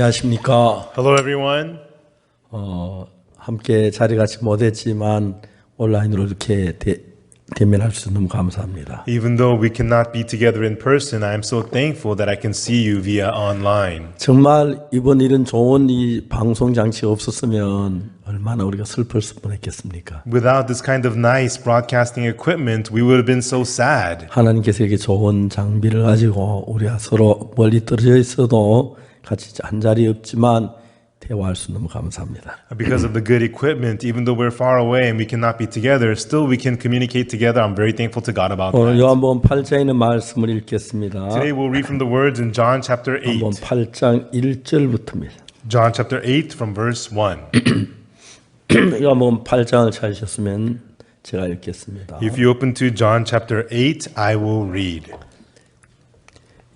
안녕하십니까. Hello, everyone. 함께 자리 같이 못했지만 온라인으로 이렇게 대면할 수 너무 감사합니다. Even though we cannot be together in person, I am so thankful that I can see you via online. 정말 이번 일은 좋은 이 방송 장치가 없었으면 얼마나 우리가 슬플 뻔했겠습니까? Without this kind of nice broadcasting equipment, we would have been so sad. 하나님께서 이렇게 좋은 장비를 가지고 우리가 서로 멀리 떨어져 있어도 같이 한 자리 없지만 대화할 수 너무 감사합니다. Because of the good equipment, even though we're far away and we cannot be together, still we can communicate together. I'm very thankful to God about 오늘 that. 요한복음 8장에 있는 말씀을 읽겠습니다. Today we'll read from the words in John chapter 8. 요한복음 8장 1절부터입니다. John chapter 8 from verse 1. 요한복음 8장을 찾으셨으면 제가 읽겠습니다. If you open to John chapter 8, I will read.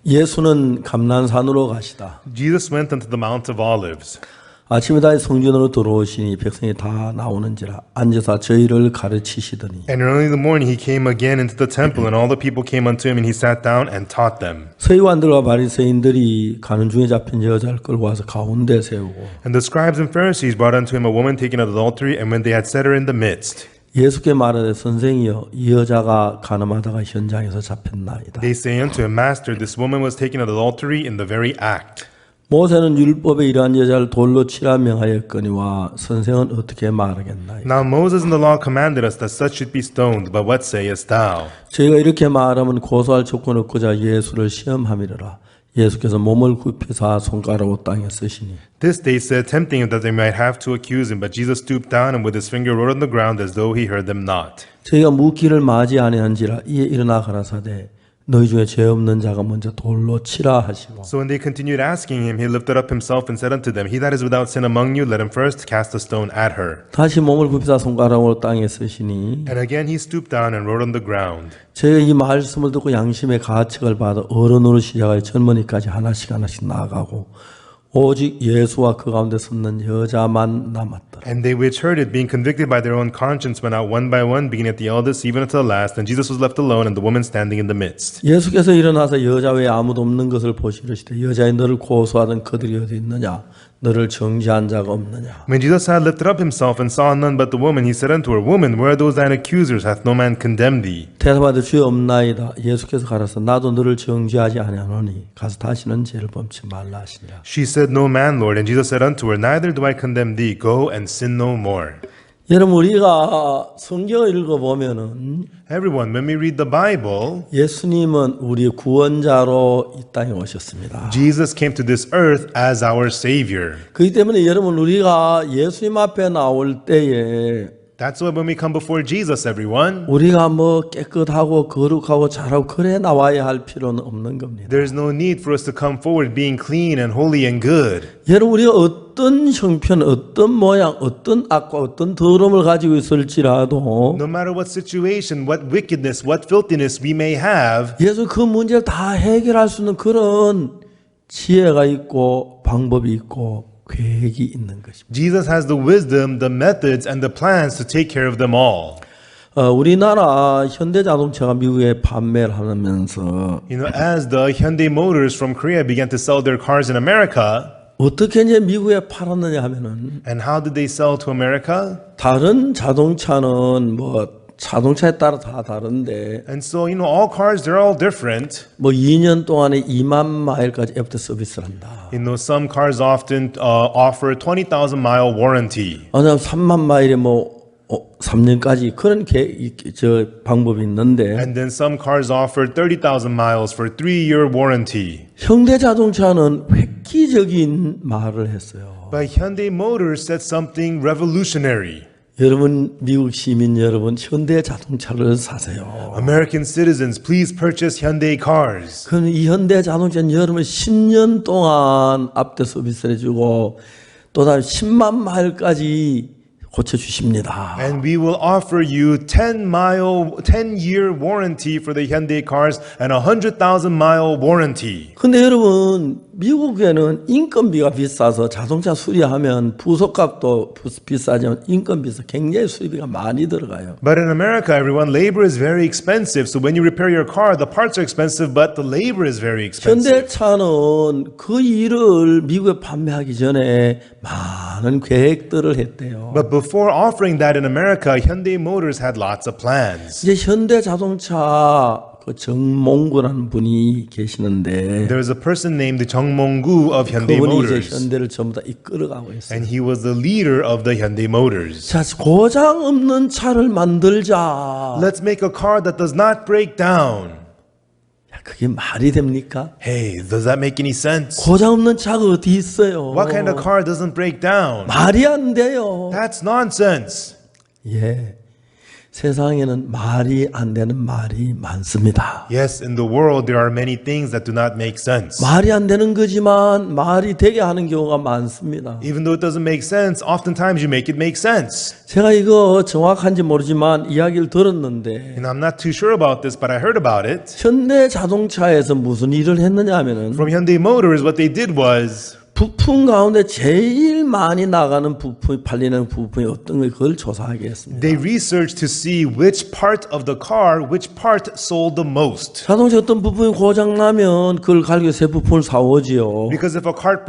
예수는 감난산으로 가시다. Jesus went unto the Mount of Olives. 아침에 다시 성전으로 들어오시니 백성이 다 나오는지라 앉아서 저희를 가르치시더니 And early in the morning he came again into the temple, and all the people came unto him, and he sat down and taught them. 서기관들과 바리새인들이 가는 중에 잡힌 여자를 끌고 와서 가운데 세우고 And the scribes and Pharisees brought unto him a woman taken of adultery, and when they had set her in the midst, 예수께 말하되 선생이여 이 여자가 가늠하다가 현장에서 잡혔나이다. they say unto him, Master, this woman was taken of adultery in the very act. 모세는 율법에 이러한 여자를 돌로 치라 명하였거니와 선생은 어떻게 말하겠나이까. Now Moses in the law commanded us that such should be stoned, but what sayest thou? 저희가 이렇게 말하면 고소할 조건 얻고자 예수를 시험함이라. 예수께서 몸을 굽혀서 손가락으로 땅에 쓰시니 This they said, tempting him that they might have to accuse him. But Jesus stooped down and with his finger wrote on the ground as though he heard them not. 저희가 묻기를 맞이 아니한지라 이에 일어나 가라사대 너희 중에 죄 없는 자가 먼저 돌로 치라 하시고 So when they continued asking him, he lifted up himself and said unto them, He that is without sin among you, let him first cast a stone at her. 다시 몸을 굽히사 손가락으로 땅에 쓰시니 And again he stooped down and wrote on the ground. 저희가 이 말씀을 듣고 양심의 가책을 받아 어른으로 시작하여 젊은이까지 하나씩 나아가고 오직 예수와 그 가운데 섰는 여자만 남았더라. And they which heard it, being convicted by their own conscience, went out one by one, beginning at the eldest, even unto the last. And Jesus was left alone, and the woman standing in the midst. 예수께서 일어나서 여자 외에 아무도 없는 것을 보시르시되 여자의 너를 고소하던 그들이 어디 있느냐 너를 정죄한 자가 없느냐. When Jesus had lifted up himself and saw none but the woman, he said unto her, Woman, where are those thine accusers? Hath no man condemned thee? 대답하되 주여 없나이다. 예수께서 가라사 나도 너를 정죄하지 아니하노니 가서 다시는 죄를 범치 말라 하시니라. She said, No man, Lord. And Jesus said unto her, Neither do I condemn thee. Go and sin no more. 여러분 우리가 성경을 읽어보면은 Everyone, when we read the Bible, 예수님은 우리의 구원자로 이 땅에 오셨습니다. Jesus came to this earth as our Savior. 그렇기 때문에 여러분 우리가 예수님 앞에 나올 때에 That's why when we come before Jesus, everyone, 우리가 뭐 깨끗하고 거룩하고 잘하고 그래 나와야 할 필요는 없는 겁니다. there's no need for us to come forward being clean and holy and good. 여러분 우리가 어떤 형편, 어떤 모양, 어떤 악과 어떤 더러움을 가지고 있을지라도 No matter what situation, what wickedness, what filthiness we may have, 예수 그 문제를 다 해결할 수 있는 그런 지혜가 있고 방법이 있고 계획이 있는 것입니다. Jesus has the wisdom, the methods, and the plans to take care of them all. 우리나라 현대자동차가 미국에 판매를 하면서 You know, as the Hyundai Motors from Korea began to sell their cars in America, 어떻게 이제 미국에 팔았느냐 하면은 and how did they sell to America? 다른 자동차는 뭐 자동차에 따라 다 다른데 And so, you know, all cars, they're all different. 뭐 2년 동안에 2만 마일까지 애프터 서비스를 한다. You know, some cars often offer 20,000 mile warranty. 아니면 3만 마일에 뭐 3년까지 그런 저 방법이 있는데 And then some cars offer 30,000 miles for 3-year warranty. 현대자동차는 획기적인 말을 했어요. But Hyundai Motors said something revolutionary. 여러분 미국 시민 여러분 현대자동차를 사세요. American citizens, please purchase Hyundai cars. 그럼 이 현대자동차는 여러분 10년 동안 앞대 서비스를 해주고 또 다른 10만 마일까지 고쳐주십니다. And we will offer you 10-year warranty for the Hyundai cars and 100,000-mile warranty. 근데 여러분, 미국에는 인건비가 비싸서 자동차 수리하면 부속값도 비싸지만 인건비에서 굉장히 수리비가 많이 들어가요. But in America, everyone, labor is very expensive. So when you repair your car, the parts are expensive, but the labor is very expensive. 현대차는 그 일을 미국에 판매하기 전에 많은 계획들을 했대요. But before offering that in America, Hyundai Motors had lots of plans. 이제 현대자동차 그 정몽구라는 분이 계시는데 There was a person named Jung Mong-gu of Hyundai 그분이 이제 Motors, 현대를 전부 다 이끌어가고 있어요. and he was the leader of the Hyundai Motors. 자, 고장 없는 차를 만들자. Let's make a car that does not break down. 야, 그게 말이 됩니까? Hey, does that make any sense? 고장 없는 차가 어디 있어요? What kind of car doesn't break down? 말이 안 돼요. That's nonsense. 예. 세상에는 말이 안 되는 말이 많습니다. Yes, in the world there are many things that do not make sense. 말이 안 되는 거지만 말이 되게 하는 경우가 많습니다. Even though it doesn't make sense, oftentimes you make it make sense. 제가 이거 정확한지 모르지만 이야기를 들었는데 And I'm not too sure about this, but I heard about it. 현대 자동차에서 무슨 일을 했느냐 하면은 From Hyundai Motors, what they did was 부품 가운데 제일 많이 나가는 부품이 팔리는 부품이 어떤 걸 그걸 조사하게 했습니다. they researched to see which part of the car, which part sold the most. 자동차 어떤 부품이 고장 나면 그걸 가지고 새 부품을 사오지요. Because if a part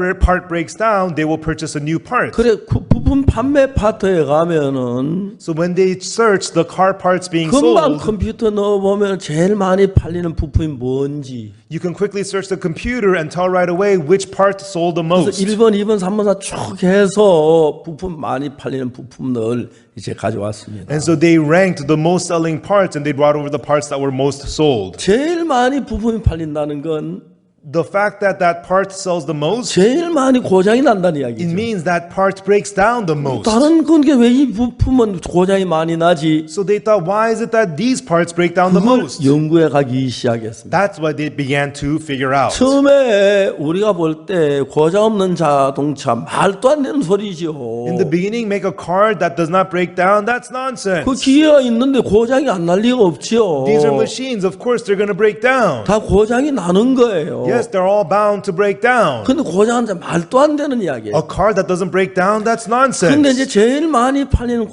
breaks down, they will purchase a new part. 그래 그 부품 판매 파트에 가면은 So when they search the car parts being 금방 sold, 컴퓨터 넣어보면 제일 많이 팔리는 부품이 뭔지. you can quickly search the computer and tell right away which part sold the 그래서 most. 1번, 2번, 3번, 4 쭉 해서 부품 많이 팔리는 부품들 이제 가져왔습니다. And so they ranked the most selling parts and they brought over the parts that were most sold. 제일 많이 부품이 팔린다는 건 The fact that that part sells the most, 제일 많이 고장이 난다는 it 이야기죠. means that part breaks down the most. 다른 건 게 왜 이 부품은 고장이 많이 나지? So they thought, why is it that these parts break down the 그걸 most? 연구해 가기 시작했습니다. That's what they began to figure out. 처음에 우리가 볼 때 고장 없는 자동차 말도 안 되는 소리죠. In the beginning, make a car that does not break down, that's nonsense. 그 기계가 있는데 고장이 안 날 리가 없죠. These are machines, of course they're going to break down. 다 고장이 나는 거예요. Yes, they're all bound to break down. 근데 고장은 말도 안 되는 이야기예요. A car that doesn't break down, that's 근데 이제 nonsense. 제일 많이 팔리는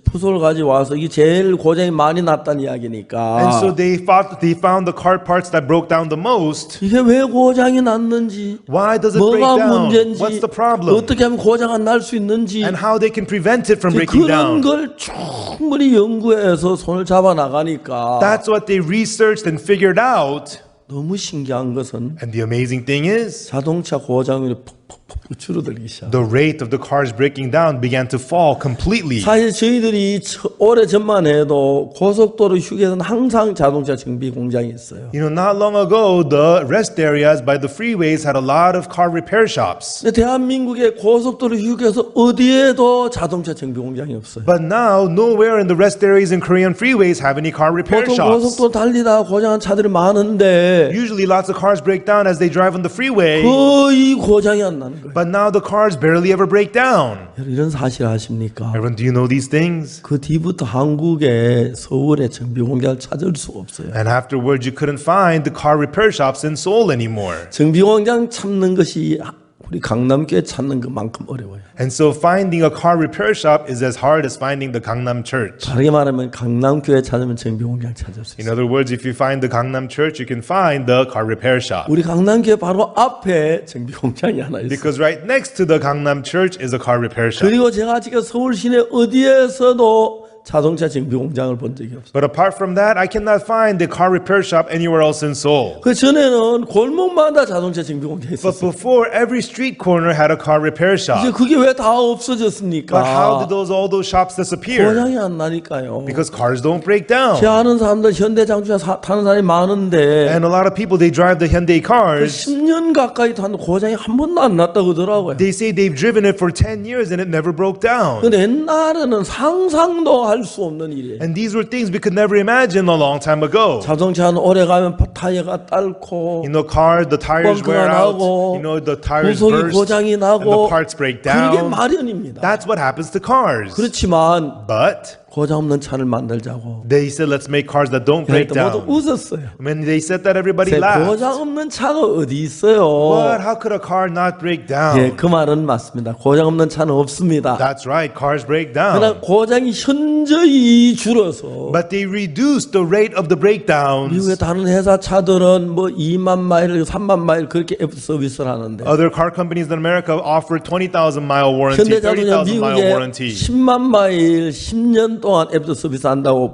부속을 가지고 와서 이게 제일 고장이 많이 났다는 이야기니까 And so they found the car parts that broke down the most. 이게 왜 고장이 났는지 Why does it break 뭐가 down? 문제인지 What's the problem? 어떻게 하면 고장 안 날 수 있는지 And how they can prevent it from breaking 그런 down. 걸 충분히 연구해서 손을 잡아 나가니까 That's what they researched and figured out. 너무 신기한 것은 And the amazing thing is, 자동차 고장률이 푹푹푹 줄어들기 시작. the rate of the cars breaking down began to fall completely. 사실 저희들이 오래 전만 해도 고속도로 휴게소는 항상 자동차 정비 공장이 있어요. You know, not long ago, the rest areas by the freeways had a lot of car repair shops. 근데 대한민국의 고속도로 휴게소 어디에도 자동차 정비 공장이 없어요. But now, nowhere in the rest areas and Korean freeways have any car repair 보통 shops. 고속도로 달리다 고장한 차들이 많은데 Usually, lots of cars break down as they drive on the freeway. 거의 고장이 안 나는 거예요. But now the cars barely ever break down. 여러분 이런 사실 아십니까? Everyone, do you know these things? 그 뒤부터 한국에 서울에 정비 공장을 찾을 수가 없어요. And afterwards, you couldn't find the car repair shops in Seoul anymore. 정비 공장 찾는 것이 우리 강남교회 찾는 것만큼 어려워요. And so finding a car repair shop is as hard as finding the Gangnam Church. 다르게 말하면 강남교회 찾으면 정비 공장 찾을 수 In 있어요. other words, if you find the Gangnam Church, you can find the car repair shop. 우리 강남교회 바로 앞에 정비 공장이 하나 있어요. Because right next to the Gangnam Church is a car repair shop. 그리고 제가 지금 서울 시내 어디에서도 자동차 정비 공장을 본 적이 없어요. But apart from that, I cannot find the car repair shop anywhere else in Seoul. 그 전에는 골목마다 자동차 정비 공장이 But 있었어요. before, every street corner had a car repair 이제 shop. 그게 왜 다 But how 없어졌습니까? did all those shops disappear? 고장이 안 나니까요. Because cars don't break 제 down. 아는 사람들 현대 자동차 타는 사람이 많은데 And a lot of people, they drive the Hyundai cars. 10년 가까이 타는데 고장이 한 번도 안 났다고 하더라고요. They say they've driven it for 10 years and it never broke down. 근데 옛날에는 상상도 할 할 수 없는 일이에요. And these were things we could never imagine a long time ago. 자동차는 오래 가면 타이어가 딸고 You know, the tires 벙커가 wear out. 나고 You know, the tires 구속이 burst 고장이 and the 나고 parts break 그게 down. 마련입니다. That's what happens to cars. 그렇지만 But 고장 없는 차를 만들자고 they said, let's make cars that don't break 그때 모두 down. 웃었어요. When they said that, everybody 고장 laughed. 없는 차가 어디 있어요? What? How could a car not break 예, down? 그 말은 맞습니다. 고장 없는 차는 없습니다. That's right, cars break 그러나 down. 고장이 현저히 줄어서 But they reduced the rate of the breakdowns. 미국의 다른 회사 차들은 뭐 2만 마일, 3만 마일 그렇게 애프터 서비스를 하는데 Other car companies in America offer 20,000 mile warranty, 현대자동차 30,000 mile 미국에 warranty. 10만 마일 10년 동안 애프터 서비스 한다고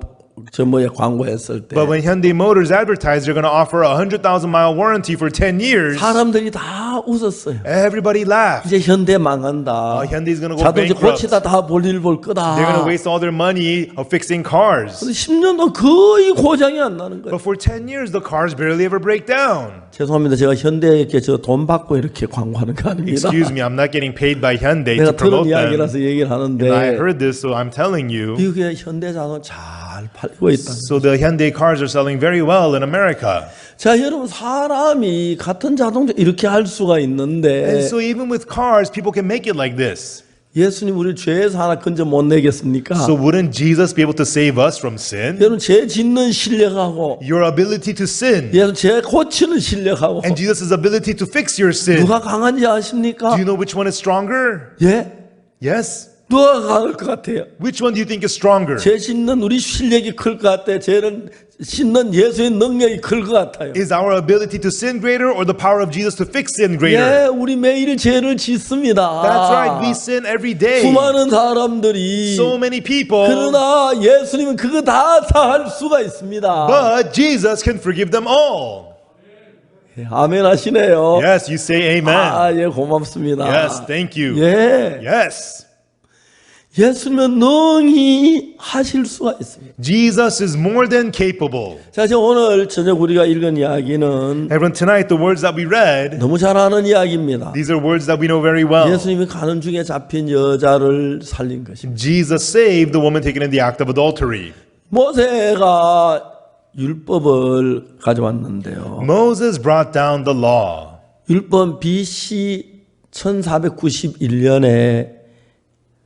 저 뭐에 광고했을 때 But when Hyundai Motors advertised they're going to offer a 100,000 mile warranty for 10 years, 사람들이 다 웃었어요. everybody laughed. 이제 현대 망한다. Hyundai's going to go 자동차 bankrupt. 고치다 다 볼일 볼 거다. They're going to waste all their money of fixing cars. 근데 10년 동안 거의 고장이 안 나는 거예요. But for 10 years, the cars barely ever break down. 죄송합니다. 제가 현대에게 저 돈 받고 이렇게 광고하는 거 아닙니다. Excuse me, I'm not getting paid by Hyundai 내가 to promote 들은 them. 이야기라서 얘기를 하는데 I heard this, so I'm telling you. 미국의 현대 자동차 잘 팔리고 있다. So the Hyundai cars are selling very well in America. 자, 여러분 사람이 같은 자동차 이렇게 할 수가 And 있는데 so even with cars, people can make it like this. 예수님 우리 죄에서 하나 건져 못 내겠습니까? So wouldn't Jesus be able to save us from sin? 여러분 죄 짓는 실력하고 Your ability to sin 예수 죄 고치는 실력하고 and Jesus' ability to fix your sin. 누가 강한지 아십니까? Do you know which one is stronger? 예? Yes. 누가 강할 것 같아요? Which one do you think is stronger? 죄 씻는 우리 실력이 클 것 같아요. 죄를 씻는 예수의 능력이 클 것 같아요. Is our ability to sin greater or the power of Jesus to fix sin 예, greater? 우리 매일 죄를 짓습니다. That's right. We sin every day. 수많은 사람들이 So many people. 그러나 예수님은 그거 다 할 수가 있습니다. But Jesus can forgive them all. 예, 아멘 하시네요. Yes, you say amen. 아, 예, 고맙습니다. Yes, thank you. 예, Yes. 예수님은 능히 하실 수가 있습니다. Jesus is more than capable. 자, 지금 오늘 저녁 우리가 읽은 이야기는 Everyone, tonight, the words that we read, 너무 잘 아는 이야기입니다. these are words that we know very well. 예수님이 가는 중에 잡힌 여자를 살린 것입니다. Jesus saved the woman taken in the act of adultery. 모세가 율법을 가져왔는데요. Moses brought down the law. 율법 BC 1491년에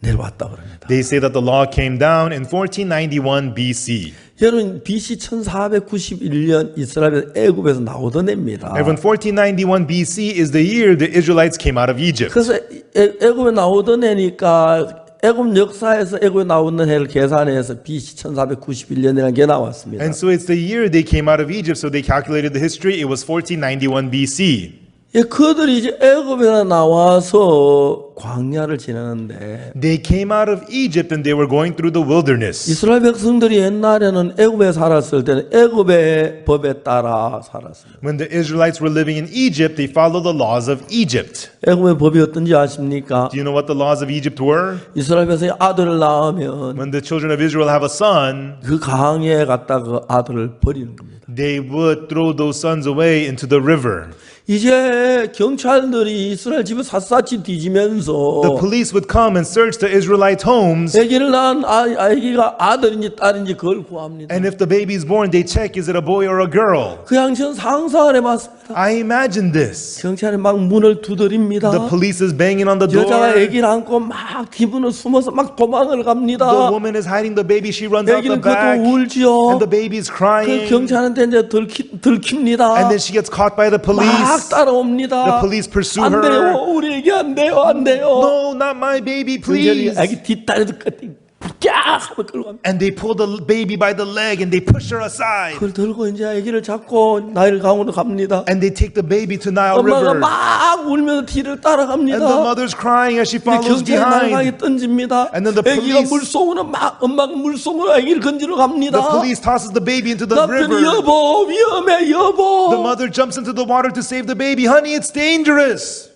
내려왔다 그럽니다. They say that the law came down in 1491 BC. 여러분 BC 1491년 이스라엘 애굽에서 나오던 해입니다. Everyone, 1491 BC is the year the Israelites came out of Egypt. 그래서 애굽에 나오던 해니까 애굽 역사에서 애굽에 나오는 해를 계산해서 BC 1491년이라는 게 나왔습니다. And so it's the year they came out of Egypt, so they calculated the history. It was 1491 BC. 예, 그들이 이제 애굽에 나와서 광야를 지나는데 They came out of Egypt and they were going through the wilderness. 이스라엘 백성들이 옛날에는 애굽에 살았을 때는 애굽의 법에 따라 살았습니다. When the Israelites were living in Egypt, they followed the laws of Egypt. 애굽의 법이 어떤지 아십니까? Do you know what the laws of Egypt were? 이스라엘 백성이 아들을 낳으면 When the children of Israel have a son, 그 강에 갖다 그 아들을 버리는 겁니다. they would throw those sons away into the river. 이제 경찰들이 이스라엘 집을 샅샅이 뒤지면서 The police would come and search the Israelite homes, 아기를 낳은 아기가 아들인지 딸인지 그걸 구합니다. and if the baby is born, they check, is it a boy or a girl? 그 양천 상상을 해봤습니다. I imagine this. 경찰이 막 문을 두드립니다. The police is banging on the 여자가 door. 아기를 안고 막 기분을 숨어서 막 도망을 갑니다. The woman is hiding the baby. She runs out the 아기는 back, 그것도 울지요. and the baby is 그 crying. 경찰한테 이제 들킵니다. And then she gets caught by the 막 police. 따라옵니다. The police pursue 안 돼요. her. 우리 애기 안 돼요. 안 돼요. No, not my baby, 경찰이 please. 아기 뒷다리도 끝에 쫙 하면 끌고 갑니다. And they pull the baby by the leg and they push her aside. 그걸 들고 이제 아기를 잡고 나일 강으로 갑니다. And they take the baby to Nile 엄마가 River. 막 울면서 뒤를 따라갑니다. And the mother's crying as she follows 경찰이 나가게 behind. 던집니다. And then the 아기가 police- 물속으로 막 엄마가 물속으로 아기를 건지러 갑니다. The police tosses the baby into the 남편이 river. 여보 위험해 여보. The mother jumps into the water to save the baby. Honey, it's dangerous.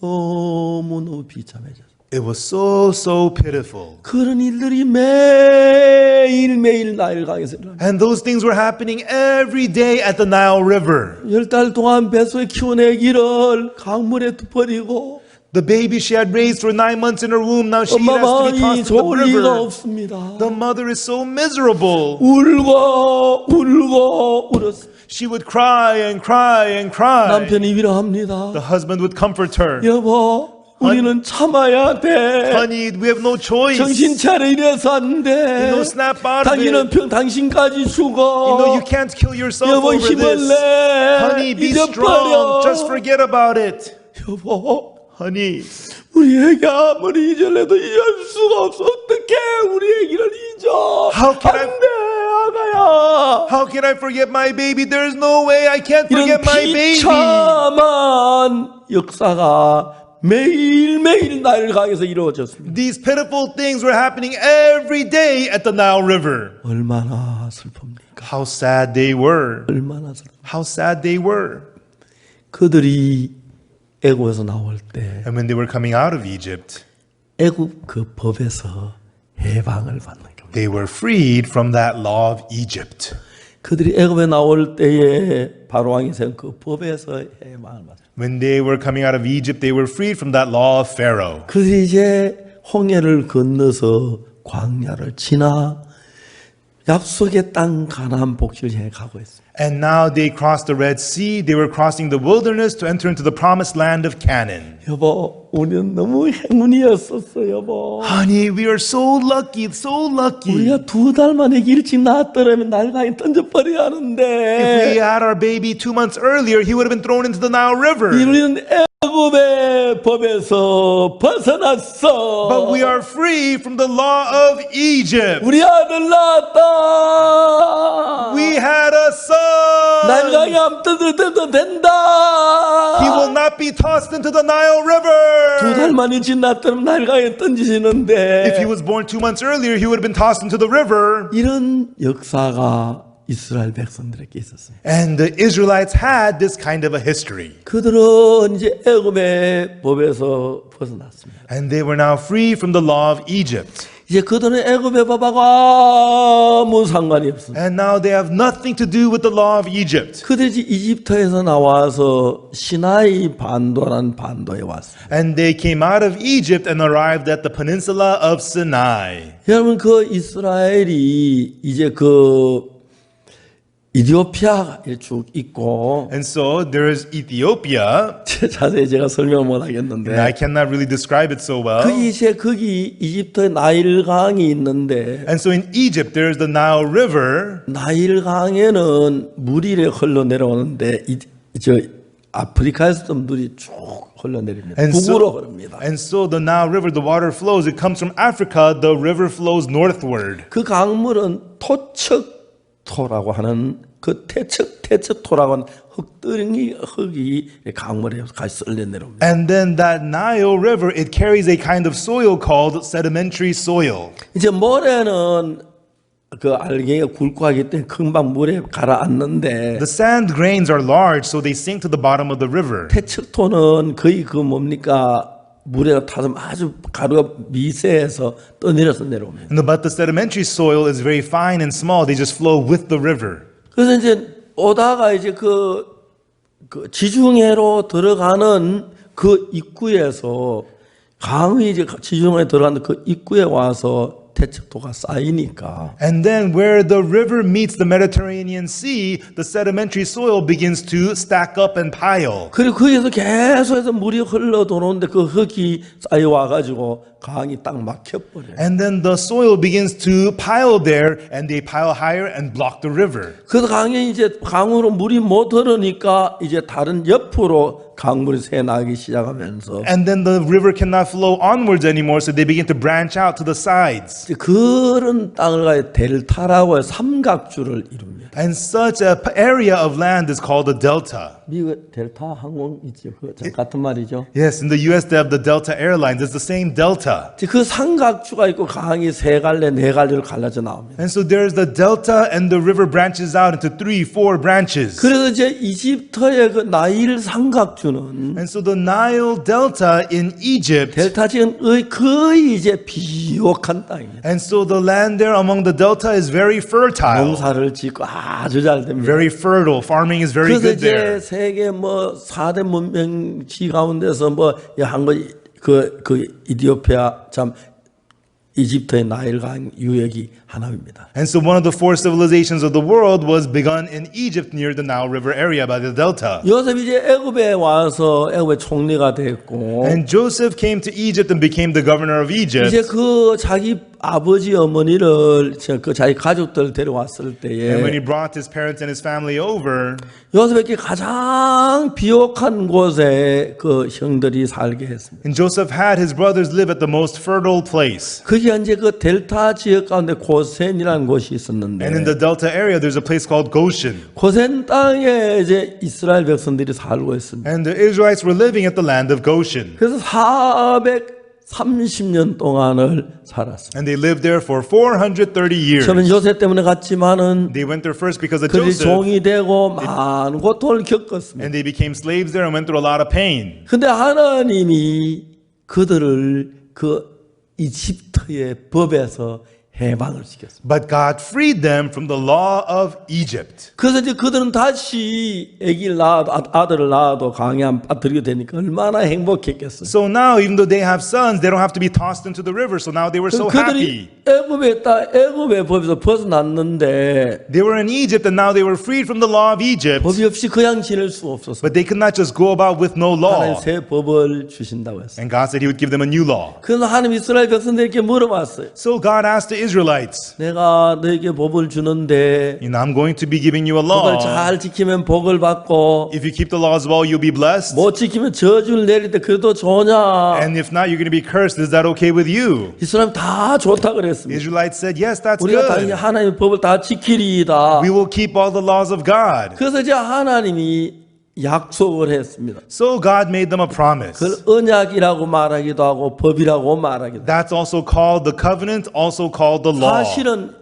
너무너무 비참해졌어요. It was so pitiful. 그런 일들이 매일매일 나일 강에서 일어납니다. And those things were happening every day at the Nile River. 10달 동안 뱃속에 키운 아기를 강물에 버리고 The baby she had raised for 9 months in her womb, now she 엄마 has to be 마음이 tossed in the 좋을 리가 river. 없습니다. The mother is so miserable. 울고 울었어. She would cry and cry and cry. 남편이 위로합니다. The husband would comfort her. 여보, 우리는 참아야 돼. Honey, we have no choice. 정신 차려 이래서 안 돼. You know, snap out of 당신은 it. 당신까지 You know, 죽어. you can't kill yourself 여보 over 힘을 this. 내. Honey, be 잊어버려. strong. Just forget about it. 여보, Honey, 우리 애기 아무리 잊으려도 잊을 수가 없어. 어떻게 우리 애기를 잊어? How can I- 안 돼, 아가야. how can I forget my baby? There's no way I can't 이런 forget my baby. 비참한 역사가 매일매일 나일을 강에서 이루어졌습니다. These pitiful things were happening every day at the Nile River. 얼마나 슬픕니까? How sad they were. 얼마나 슬픕니까? How sad they were. 그들이 애굽에서 나올 때 And when they were coming out of Egypt, 애굽 그 법에서 해방을 받는 겁니다. they were freed from that law of Egypt. 그들이 애굽에 나올 때에 바로 왕이 세운 그 법에서 해방을 받아요. When they were coming out of Egypt, they were freed from that law of Pharaoh. 그들이 이제 홍해를 건너서 광야를 지나 약속의 땅 가나안 복지를 향해 가고 있습니다. And now they crossed the Red Sea. They were crossing the wilderness to enter into the promised land of Canaan. 여보, 우리는 너무 행운이었었어, 여보. Honey, we are so lucky, so lucky. 우리가 2달 만에 일찍 낳았더라면 날강에 던져버려야 If we 하는데 had our baby 2 months earlier, he would have been thrown into the Nile River. 우리는 애굽의 법에서 벗어났어. But we are free from the law of Egypt. 우리 아들 낳았다. We had a son. 날강에 안 던져도 된다. He will not be tossed into the Nile 2달 River. 만에 지났더면 날강에 If he 던지시는데 was born 2 months earlier, he would have been tossed into the river. 이런 역사가 이스라엘 백성들에게 있었어요. And the Israelites had this kind of a history. 그들은 이제 애굽의 법에서 벗어났습니다. And they were now free from the law of Egypt. 이제 그들은 애굽의 법하고 아무 상관이 없습니다. And now they have nothing to do with the law of Egypt. 그들이 이집트에서 나와서 시나이 반도라는 반도에 왔습니다. And they came out of Egypt and arrived at the peninsula of Sinai. 여러분 그 이스라엘이 이제 그 이디오피아에 쭉 있고 And so there is Ethiopia. 자세히 제가 설명을 못 I 하겠는데 cannot really describe it so well. 거기 이제 거기 이집트에 나일강이 있는데 And so in Egypt, there is the Nile River. 나일강에는 물이 이렇게 흘러 내려오는데 저 아프리카에서도 물이 쭉 흘러내립니다. 북으로 흐릅니다. And so the Nile River, the water flows. It comes from Africa. The river flows northward. 그 강물은 토척토라고 하는 그 태척토라고 하는 흙이 강물에 같이 쓸려 내려옵니다. And then that Nile River, it carries a kind of soil called sedimentary soil. 이제 모래는 그 알갱이가 굵고 하기 때문에 금방 물에 가라앉는데 The sand grains are large, so they sink to the bottom of the river. 태척토는 거의 그 뭡니까 물에 타서 아주 가루가 미세해서 떠내려서 내려옵니다. But the sedimentary soil is very fine and small. They just flow with the river. 그래서 이제 오다가 이제 그 지중해로 들어가는 그 입구에서 강이 이제 지중해에 들어가는 그 입구에 와서 태척토가 쌓이니까 And then where the river meets the Mediterranean Sea, the sedimentary soil begins to stack up and pile. 그리고 거기에서 계속해서 물이 흘러 들어오는데 그 흙이 쌓여와 가지고 강이 딱 막혀버려요. And then the soil begins to pile there, and they pile higher and block the river. 그래서 강에 이제 강으로 물이 못 흐르니까 이제 다른 옆으로 강물이 새 나기 시작하면서 And then the river cannot flow onwards anymore, so they begin to branch out to the sides. 이제 그런 땅을 가지고 델타라고 해서 삼각주를 이룹니다. And such a area of land is called a delta. 미국 델타 항공 있죠. 그 같은 말이죠. Yes, in the US they have the Delta Airlines. It's the same delta. 이제 그 삼각주가 있고 강이 세 갈래 네 갈래로 갈라져 나옵니다. And so there's the delta, and the river branches out into 3, 4 branches. 그래서 이제 이집트의 그 나일 삼각주는 And so the Nile Delta in Egypt, 델타 지역은 거의 이제 비옥한 땅입니다. and so the land there among the delta is very fertile, 농사를 짓고 아주 잘 됩니다. very fertile. Farming is very 그래서 good 이제 there. 세계 뭐 4대 문명지 가운데서 뭐 한 거 그 이디오피아 참 이집트의 나일강 유역이 하나입니다. And so one of the four civilizations of the world was begun in Egypt near the Nile River area by the delta. 요셉이 이제 애굽에 와서 애굽의 총리가 됐고 And Joseph came to Egypt and became the governor of 이제 Egypt. 그 자기 아버지 어머니를 그 자기 가족들 데려왔을 And when 때에 he brought his parents and his family over, 요셉에게 가장 비옥한 곳에 그 형들이 살게 했습니다. and Joseph had his brothers live at the most fertile place. 그게 이제 그 델타 지역 가운데 고센이라는 곳이 And in 있었는데 the delta area, there's a place called Goshen. 고센 땅에 이제 이스라엘 백성들이 살고 있습니다. And the Israelites were living at the land of Goshen. 그래서 430년 동안을 살았습니다. And they lived there for 430 years. 처음엔 요셉 때문에 갔지만은 They went there first because of 그들이 Joseph. 종이 되고 많은 고통을 겪었습니다. And they became slaves there and went through a lot of pain. 근데 하나님이 그들을 그 이집트의 법에서 해방을 시켰습니다. But God freed them from the law of Egypt. 그래서 이제 그들은 다시 아기를 낳아도 아들을 낳아도 강에 빠뜨리게 되니까 얼마나 행복했겠어요. So now, even though they have sons, they don't have to be tossed into the river. So now they were so happy. 그들이 애굽의 법에서 벗어났는데 They were in Egypt and now they were freed from the law of Egypt. 법이 없이 그냥 지낼 수 없었어요. But they could not just go about with no 하나님 law. 새 법을 주신다고 했어요. And God said He would give them a new law. 그래서 하나님 이스라엘 백성들에게 물어봤어요. So God asked the Israelites, 내가 너에게 법을 주는데 I'm going to be giving you a 법을 law. 잘 지키면 복을 받고 If you keep the laws well, you'll be blessed. 못 지키면 저주를 내릴 때 그래도 좋냐? And if not, you're going to be cursed. Is that okay with you? 이스라엘 다 좋다 그랬습니다. Israelites said, yes, that's 우리가 당연히 good. 하나님의 법을 다 지키리이다. We will keep all the laws of God. 그래서 이제 하나님이 약속을 했습니다. So God made them a promise. 그걸 언약이라고 말하기도 하고 법이라고 말하기도 하고. That's also called the covenant, also called the law. 사실은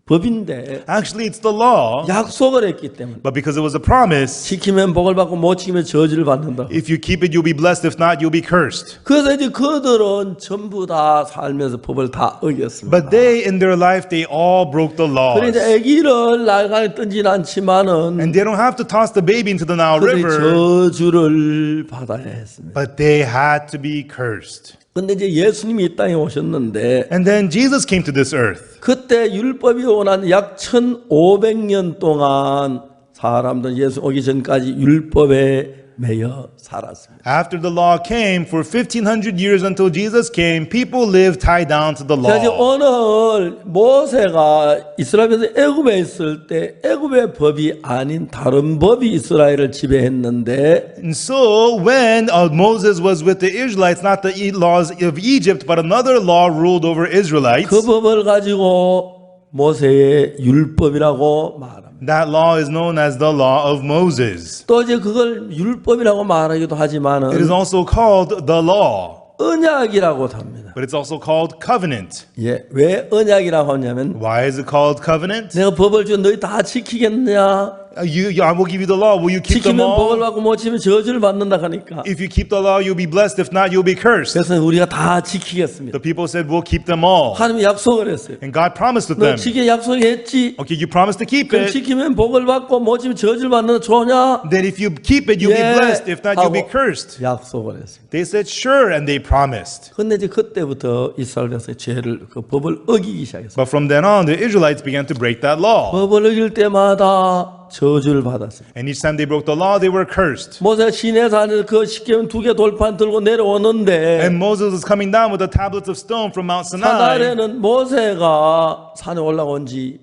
법인데 Actually, it's the law, 약속을 했기 때문에 but because it was a promise, 지키면 복을 받고 못 지키면 저주를 받는다. if you keep it, you'll be blessed. If not, you'll be cursed. 그래서 이제 그들은 전부 다 살면서 법을 다 어겼습니다. But they, in their life, they all broke the 그래 laws. 이제 아기를 날강에 던지진 않지만은 And they don't have to toss the baby into the Nile 그들이 River, 저주를 받아야 했습니다. but they had to be cursed. 근데 이제 예수님이 이 땅에 오셨는데 And then Jesus came to this earth. 그때 율법이 오난 약 1500년 동안 사람들은 예수 오기 전까지 율법에 매여 살았습니다. After the law came, for 1500 years until Jesus came, people lived tied down to the 자, 이제 law. 오늘 모세가 이스라엘에서 애굽에 있을 때 애굽의 법이 아닌 다른 법이 이스라엘을 지배했는데 And so, when Moses was with the Israelites, not the laws of Egypt, but another law ruled over Israelites, 그 법을 가지고 모세의 율법이라고 말합니다. that law is known as the law of Moses. 또 이제 그걸 율법이라고 말하기도 It is 하지만은 also called the law, 언약이라고도 합니다. but it's also called covenant. 예, 왜 언약이라고 하냐면 Why is it called covenant? 내가 법을 준 너희 다 지키겠느냐? I will give you the law. Will you keep them 지키면 복을 all? 받고 못 지키면 저주를 받는다 하니까. If you keep the law, you'll be blessed. If not, you'll be cursed. 그래서 우리가 다 지키겠습니다. The people said, we'll keep them all. 하나님이 약속을 했어요. And God promised with 너 them. 지키게 약속했지? Okay, you promised to keep 그럼 it. 지키면 복을 받고 못 지키면 저주를 받는다 좋냐? Then if you keep it, you'll be 예, blessed. If not, you'll be 하고 cursed. 약속을 했습니다. They said, sure, and they promised. 근데 이제 그때부터 이스라엘 백성이 죄를 그 법을 어기기 시작했어요. But from then on, the Israelites began to break that law. 법을 어길 때마다 저주를 받았어요. And each time they broke the law, they were cursed. 모세가 시내산에서 그 십계명 2개 돌판 들고 내려오는데 And Moses was coming down with the tablets of stone from Mount Sinai. 그날에는 모세가 산에 올라온 지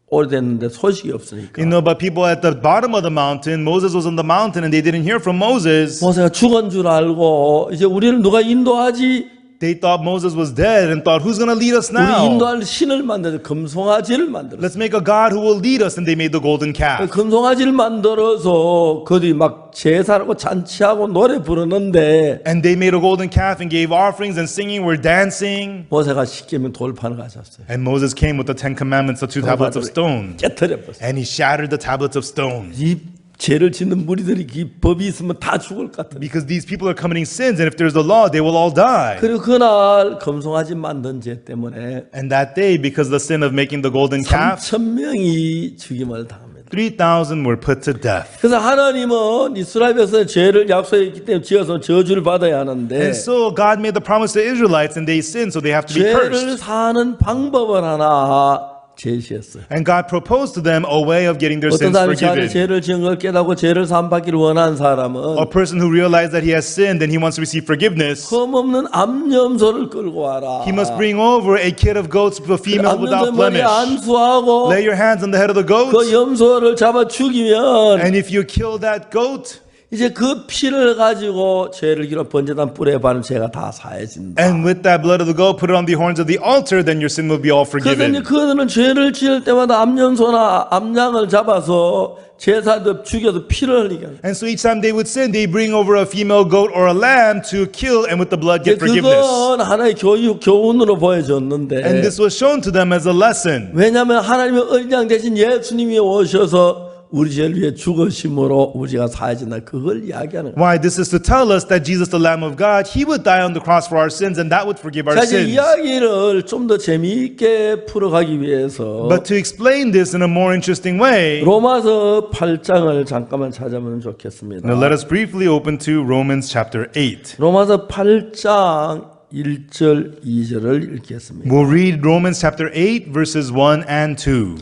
오래됐는데 소식이 없으니까 But people at the bottom of the mountain, Moses was on the mountain and they didn't hear from Moses. 모세가 죽은 줄 알고 이제 우리를 누가 인도하지? They thought Moses was dead and thought, who's going to lead us 우리 now? 인도할 신을 만들어서 금송아지를 만들었어. Let's make a God who will lead us. And they made the golden calf. 금송아지를 만들어서 그들이 막 제사하고 잔치하고 노래 부르는데 And they made a golden calf and gave offerings and singing, were dancing. 모세가 십계명 돌판을 가졌어요. And Moses came with the 10 commandments, the 2 tablets of stone. 깨트려버렸어요. And he shattered the tablets of stone. 이 죄를 짓는 무리들이 이 법이 있으면 다 죽을 것 같아. Because these people are committing sins, and if there's a law, they will all die. 그리고 그날 금송아지 만든 죄 때문에 And that day, because of the sin of making the golden calf, 3,000명이 죽임을 당합니다. 3,000 were put to death. 그래서 하나님은 이스라엘 백성의 죄를 약속했기 때문에 지어서 저주를 받아야 하는데 And so God made the promise to Israelites and they sinned, so they have to be 죄를 cursed. 사는 방법을 하나 제시했어요. And God proposed to them a way of getting their 어떤 sins 사람이 자기 forgiven. 죄를 지은 걸 깨닫고 죄를 사함받기를 원하는 사람은 A person who realized that he has sinned and he wants to receive forgiveness, 흠없는 암염소를 끌고 와라. he must bring over a kid of goats, a female without 암염소 머리에 blemish. 안수하고 Lay your hands on the head of the 그 goat, 염소를 잡아 죽이면 and if you kill that goat, 이제 그 피를 가지고 죄를 기로 번제단 뿔에 바른 죄가 다 사해진다. and with that blood of the goat, put it on the horns of the altar, then your sin will be all 그래서 이제 forgiven. 그들은 죄를 지을 때마다 암염소나 암양을 잡아서 제사도 죽여도 피를 흘리게 합니다. And so each time they would sin, they bring over a female goat or a lamb to kill, and with the blood get forgiveness. 그건 하나의 교훈으로 보여줬는데 And this was shown to them as a lesson. 왜냐하면 하나님의 어린 양 대신 예수님이 오셔서 우리 죄를 위해 죽으심으로 우리가 사해진다. 그걸 이야기하는 거예요. Why? This is to tell us that Jesus, the Lamb of God, He would die on the cross for our sins, and that would forgive our 자, 이제 sins. 이야기를 좀 더 재미있게 풀어가기 위해서 But to explain this in a more interesting way, 로마서 8장을 잠깐만 찾아보면 좋겠습니다. now let us briefly open to Romans chapter 8. 로마서 8장 1절 2절을 읽겠습니다. We'll read Romans chapter 8, verses 1 and 2.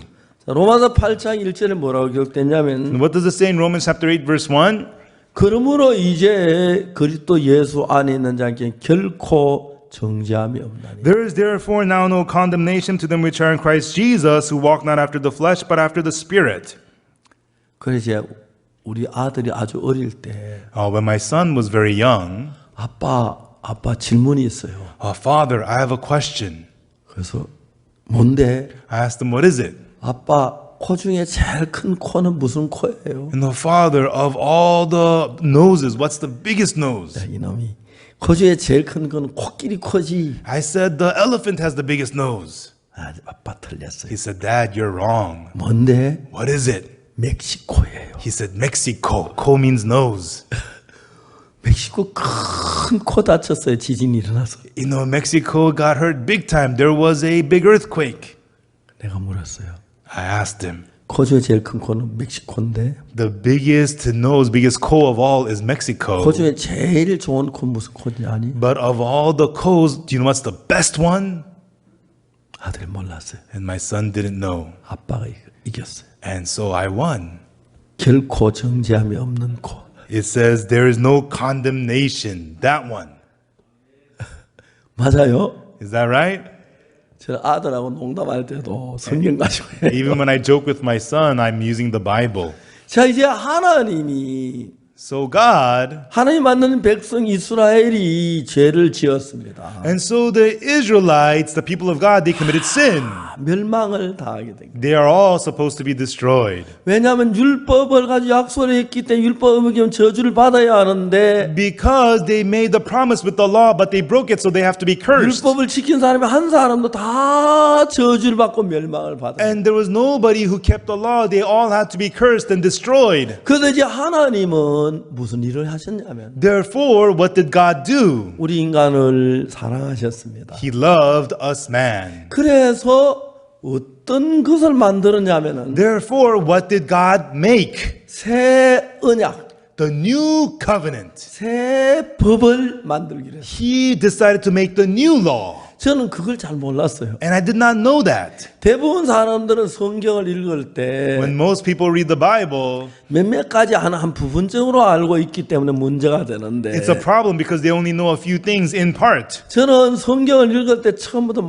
자, 로마서 8장 1절에 뭐라고 기록됐냐면 And what does it say in Romans chapter 8, verse 1? 그러므로 이제 그리스도 예수 안에 있는 자에게 결코 정죄함이 없나니. There is therefore now no condemnation to them which are in Christ Jesus, who walk not after the flesh, but after the Spirit. 그래서 우리 아들이 아주 어릴 때 When my son was very young, 아빠 질문이 있어요. Father, I have a question. 그래서 뭔데? I asked him, what is it? 아빠 코 중에 제일 큰 코는 무슨 코예요? And the father of all the noses, what's the biggest nose? 이놈이 코 중에 제일 큰 건 코끼리 코지. I said, the elephant has the biggest nose. 아빠 틀렸어요. He said, Dad, you're wrong. 뭔데? What is it? 멕시코예요. He said, Mexico. Ko means nose. 멕시코 큰 코 다쳤어요. 지진이 일어나서. You know, Mexico got hurt big time. There was a big earthquake. 내가 물었어요. I asked him, 코 중에 제일 큰 코는 멕시코인데 the biggest nose, biggest ko of all is Mexico. 코 중에 제일 좋은 코 무슨 코인지 아니? But of all the kos, do you know what's the best one? 아들이 몰랐어요. And my son didn't know. 아빠가 이겼어요. And so I won. 결코 정죄함이 없는 코. It says there is no condemnation. That one. 맞아요? Is that right? 저 아들하고 농담할 때도 성경 가지고 해요. Even when I joke with my son, I'm using the Bible. 자, 이제 하나님이 So God, 하나님 만드는 백성 이스라엘이 죄를 지었습니다. and so the Israelites, the people of God, they committed sin. 멸망을 당하게 된 거예요. They are all supposed to be destroyed. 왜냐하면 율법을 가지고 약속을 했기 때문에 율법을 어기면 저주를 받아야 하는데 Because they made the promise with the law, but they broke it, so they have to be cursed. 율법을 지킨 사람이 한 사람도 다 저주를 받고 멸망을 받아요. And there was nobody who kept the law. They all had to be cursed and destroyed. 그래서 이제 하나님은 무슨 일을 하셨냐면 Therefore, what did God do? 우리 인간을 사랑하셨습니다. He loved us man. 그래서 어떤 것을 만들었냐면은 Therefore, what did God make? 새 언약, The new covenant. 새 법을 만들기로 했어요. He decided to make the new law. 저는 그걸 잘 몰랐어요. And I did not know that. 대부분 사람들은 성경을 읽을 때 When most people read the Bible, 몇몇 가지 한 부분적으로 알고 있기 때문에 문제가 되는데 it's a problem because they only know a few things in part. 저는 성경을 읽을 때 처음부터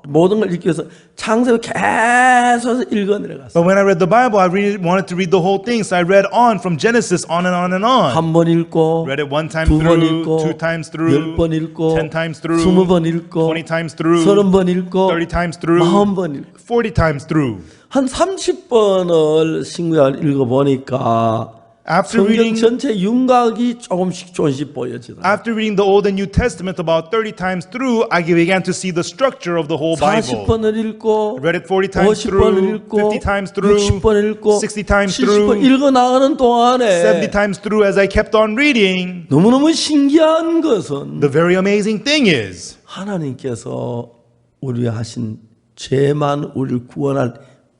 모든 걸 읽기 위해서 창세기 계속 읽어 내려갔어요. But when I read the Bible, I really wanted to read the whole thing. So I read on from Genesis on and on and on. 한 번 읽고 Read it one time 두 번 through, 읽고 2 times through, 10번 읽고 10 times through, 20번 읽고 20 times through, 30번 읽고 30 times through, 40번 읽고 40 times through. 한 30번을 신구약을 읽어보니까 After 성경 reading, 전체 윤곽이 조금씩 보여지더라고요. after reading the Old and New Testament about 30 times through, I began to see the structure of the whole Bible. 40번을 읽고 Read it 40 times 50번을 through, 읽고 50 times through, 60번을 읽고 60 times 70번 through, 읽어 나가는 동안에 70 times through as I kept on reading. 너무너무 신기한 것은 The very amazing thing is, 하나님께서 우리 하신 죄만 우리를 구원할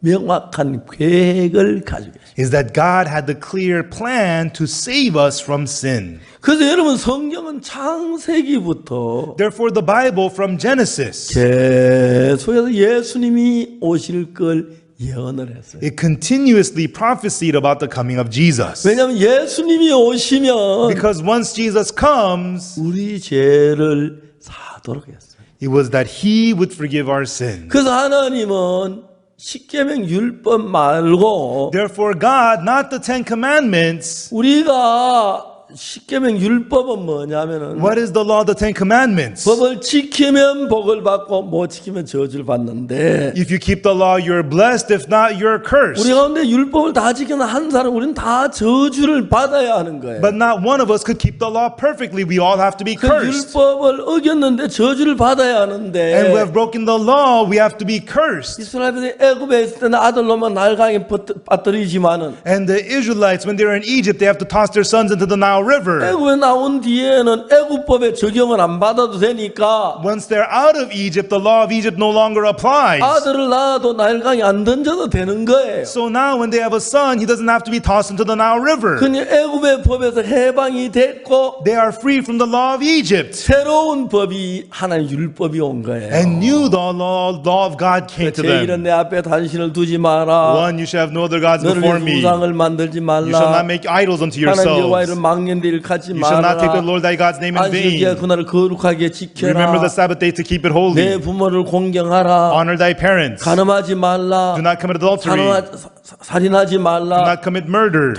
명확한 계획을 가지고 계십니다. is that God had the clear plan to save us from sin. 그래서 여러분 성경은 창세기부터 Therefore, the Bible from Genesis, 계속해서 예수님이 오실 걸 예언을 했어요. it continuously prophesied about the coming of Jesus. 왜냐하면 예수님이 오시면 Because once Jesus comes, 우리 죄를 사도록 했어요. it was that he would forgive our sins. 그래서 하나님은 십계명 율법 말고 Therefore, God, not the Ten Commandments. 우리가 십계명 율법은 뭐냐면은 What is the law of the Ten Commandments? 법을 지키면 복을 받고 못 지키면 저주를 받는데 If you keep the law, you're blessed. If not, you're cursed. 우리 가운데 율법을 다 지키는 한 사람 우리는 다 저주를 받아야 하는 거예요. But not one of us could keep the law perfectly. We all have to be 그 cursed. 율법을 어겼는데 저주를 받아야 And we 하는데 have broken the law. We have to be cursed. 이스라엘이 애굽에 있을 때는 아들로만 날강에 빠뜨리지만은 And the Israelites, when they were in Egypt, they have to toss their sons into the Nile River. 애굽에 나온 뒤에는 애굽법의 적용을 안 받아도 되니까 Once they're out of Egypt, the law of Egypt no longer applies. 아들을 낳아도 나일강에 안 던져도 되는 거예요. So now when they have a son, he doesn't have to be tossed into the Nile River. 그냥 애굽의 법에서 해방이 됐고 They are free from the law of Egypt. 새로운 법이 하나의 율법이 온 거예요. And knew the law of God came to 제1은 them. 내 앞에 당신을 두지 마라. One, you shall have no other gods 너를 before 위해 me. 우상을 만들지 You shall 말라. not make idols unto 하나님 여호와 이름 yourselves. 망령되 일하지 You shall not take the 말아라. Lord thy God's name in 안식일 vain. 그날을 거룩하게 Remember 지켜라. the Sabbath day to keep it 내 holy. 부모를 공경하라. Honor thy parents. Do 간음하지 말라. not commit adultery. 살인하지 Do 말라. not commit murder.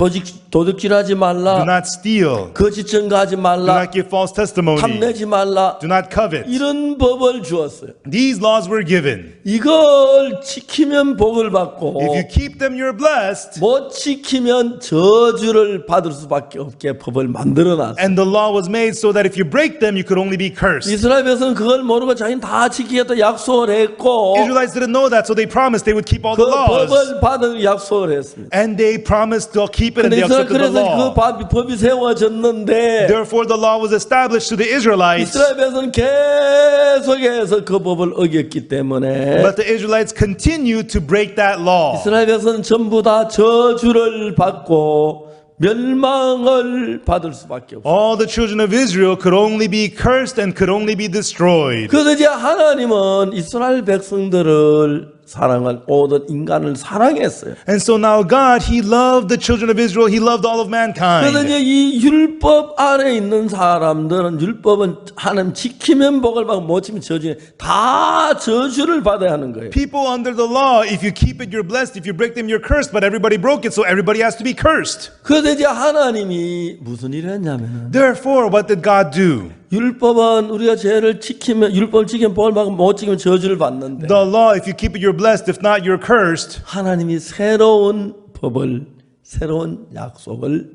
도둑질하지 Do 말라. not steal. 거짓 증거하지 Do 말라. not give false testimony. 탐내지 말라. Do not covet. 이런 법을 주었어요. These laws were given. 이걸 지키면 복을 받고 If you keep them, you're blessed. 못 지키면 저주를 받을 수밖에 없게 법을 만들어놨어요. And the law was made so that if you break them, you could only be cursed. 이스라엘 백성은 그걸 모르고 자기는 다 지키겠다 약속을 했고 Israelites didn't know that, so they promised they would keep all 그 the laws. 법을 받은 약속을 했습니다. And they promised to keep it, and 근데 they 이스라엘 accepted the 그래서 그 law. 법이 세워졌는데 Therefore, the law was established to the Israelites. 이스라엘 백성은 계속해서 그 법을 어겼기 때문에 But the Israelites continued to break that law. 이스라엘 백성은 전부 다 저주를 받고 멸망을 받을 수밖에 없어요. All the children of Israel could only be cursed and could only be destroyed. 그래서 이제 하나님은 이스라엘 백성들을 사랑한 모든 인간을 사랑했어요. And so now God, He loved the children of Israel. He loved all of 그래서 mankind. 이제 이 율법 아래 있는 사람들은 율법은 하나님 지키면 복을 받고 못 지키면 저주, 다 저주를 받아야 하는 거예요. People under the law, if you keep it, you're blessed. If you break them, you're cursed. But everybody broke it, so everybody has to be cursed. 그래서 이제 하나님이 무슨 일을 했냐면은 Therefore, what did God do? 율법은 우리가 죄를 지키면 율법을 지키면 복을 받고 못 지키면 저주를 받는데 The law, if you keep it, you're blessed. If not, you're cursed. 하나님이 새로운 법을 새로운 약속을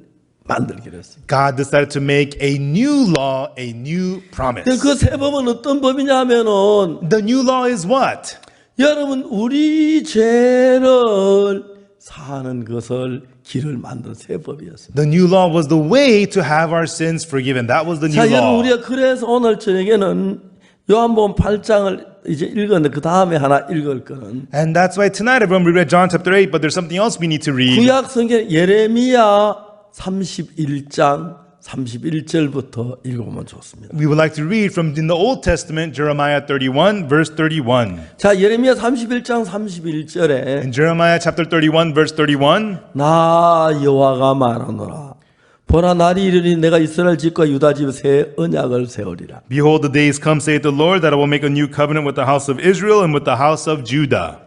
만들기로 했습니다. God decided to make a new law, a new promise. 그 새 법은 어떤 법이냐면은 The new law is what? 여러분 우리 죄를 사는 것을 길을 만든 새 법이었습니다. The new law was the way to have our sins forgiven. That was the new 자, 여러분 law. 우리가 그래서 오늘 저녁에는 요한복음 8장을 이제 읽었는데 그 다음에 하나 읽을 거는 And that's why tonight, everyone, we read John chapter 8, but there's something else we need to read. 구약 성경 예레미야 31장 31절부터 읽어보면 좋습니다. We would like to read from in the Old Testament, Jeremiah 31, verse 31. 자, 예레미야 31장 31절에 In Jeremiah chapter 31, verse 31, 나 여호와가 말하노라 보라 날이 이르니 내가 이스라엘 집과 유다 집에 새 언약을 세우리라. Behold, the days come, saith the Lord, that I will make a new covenant with the house of Israel and with the house of Judah.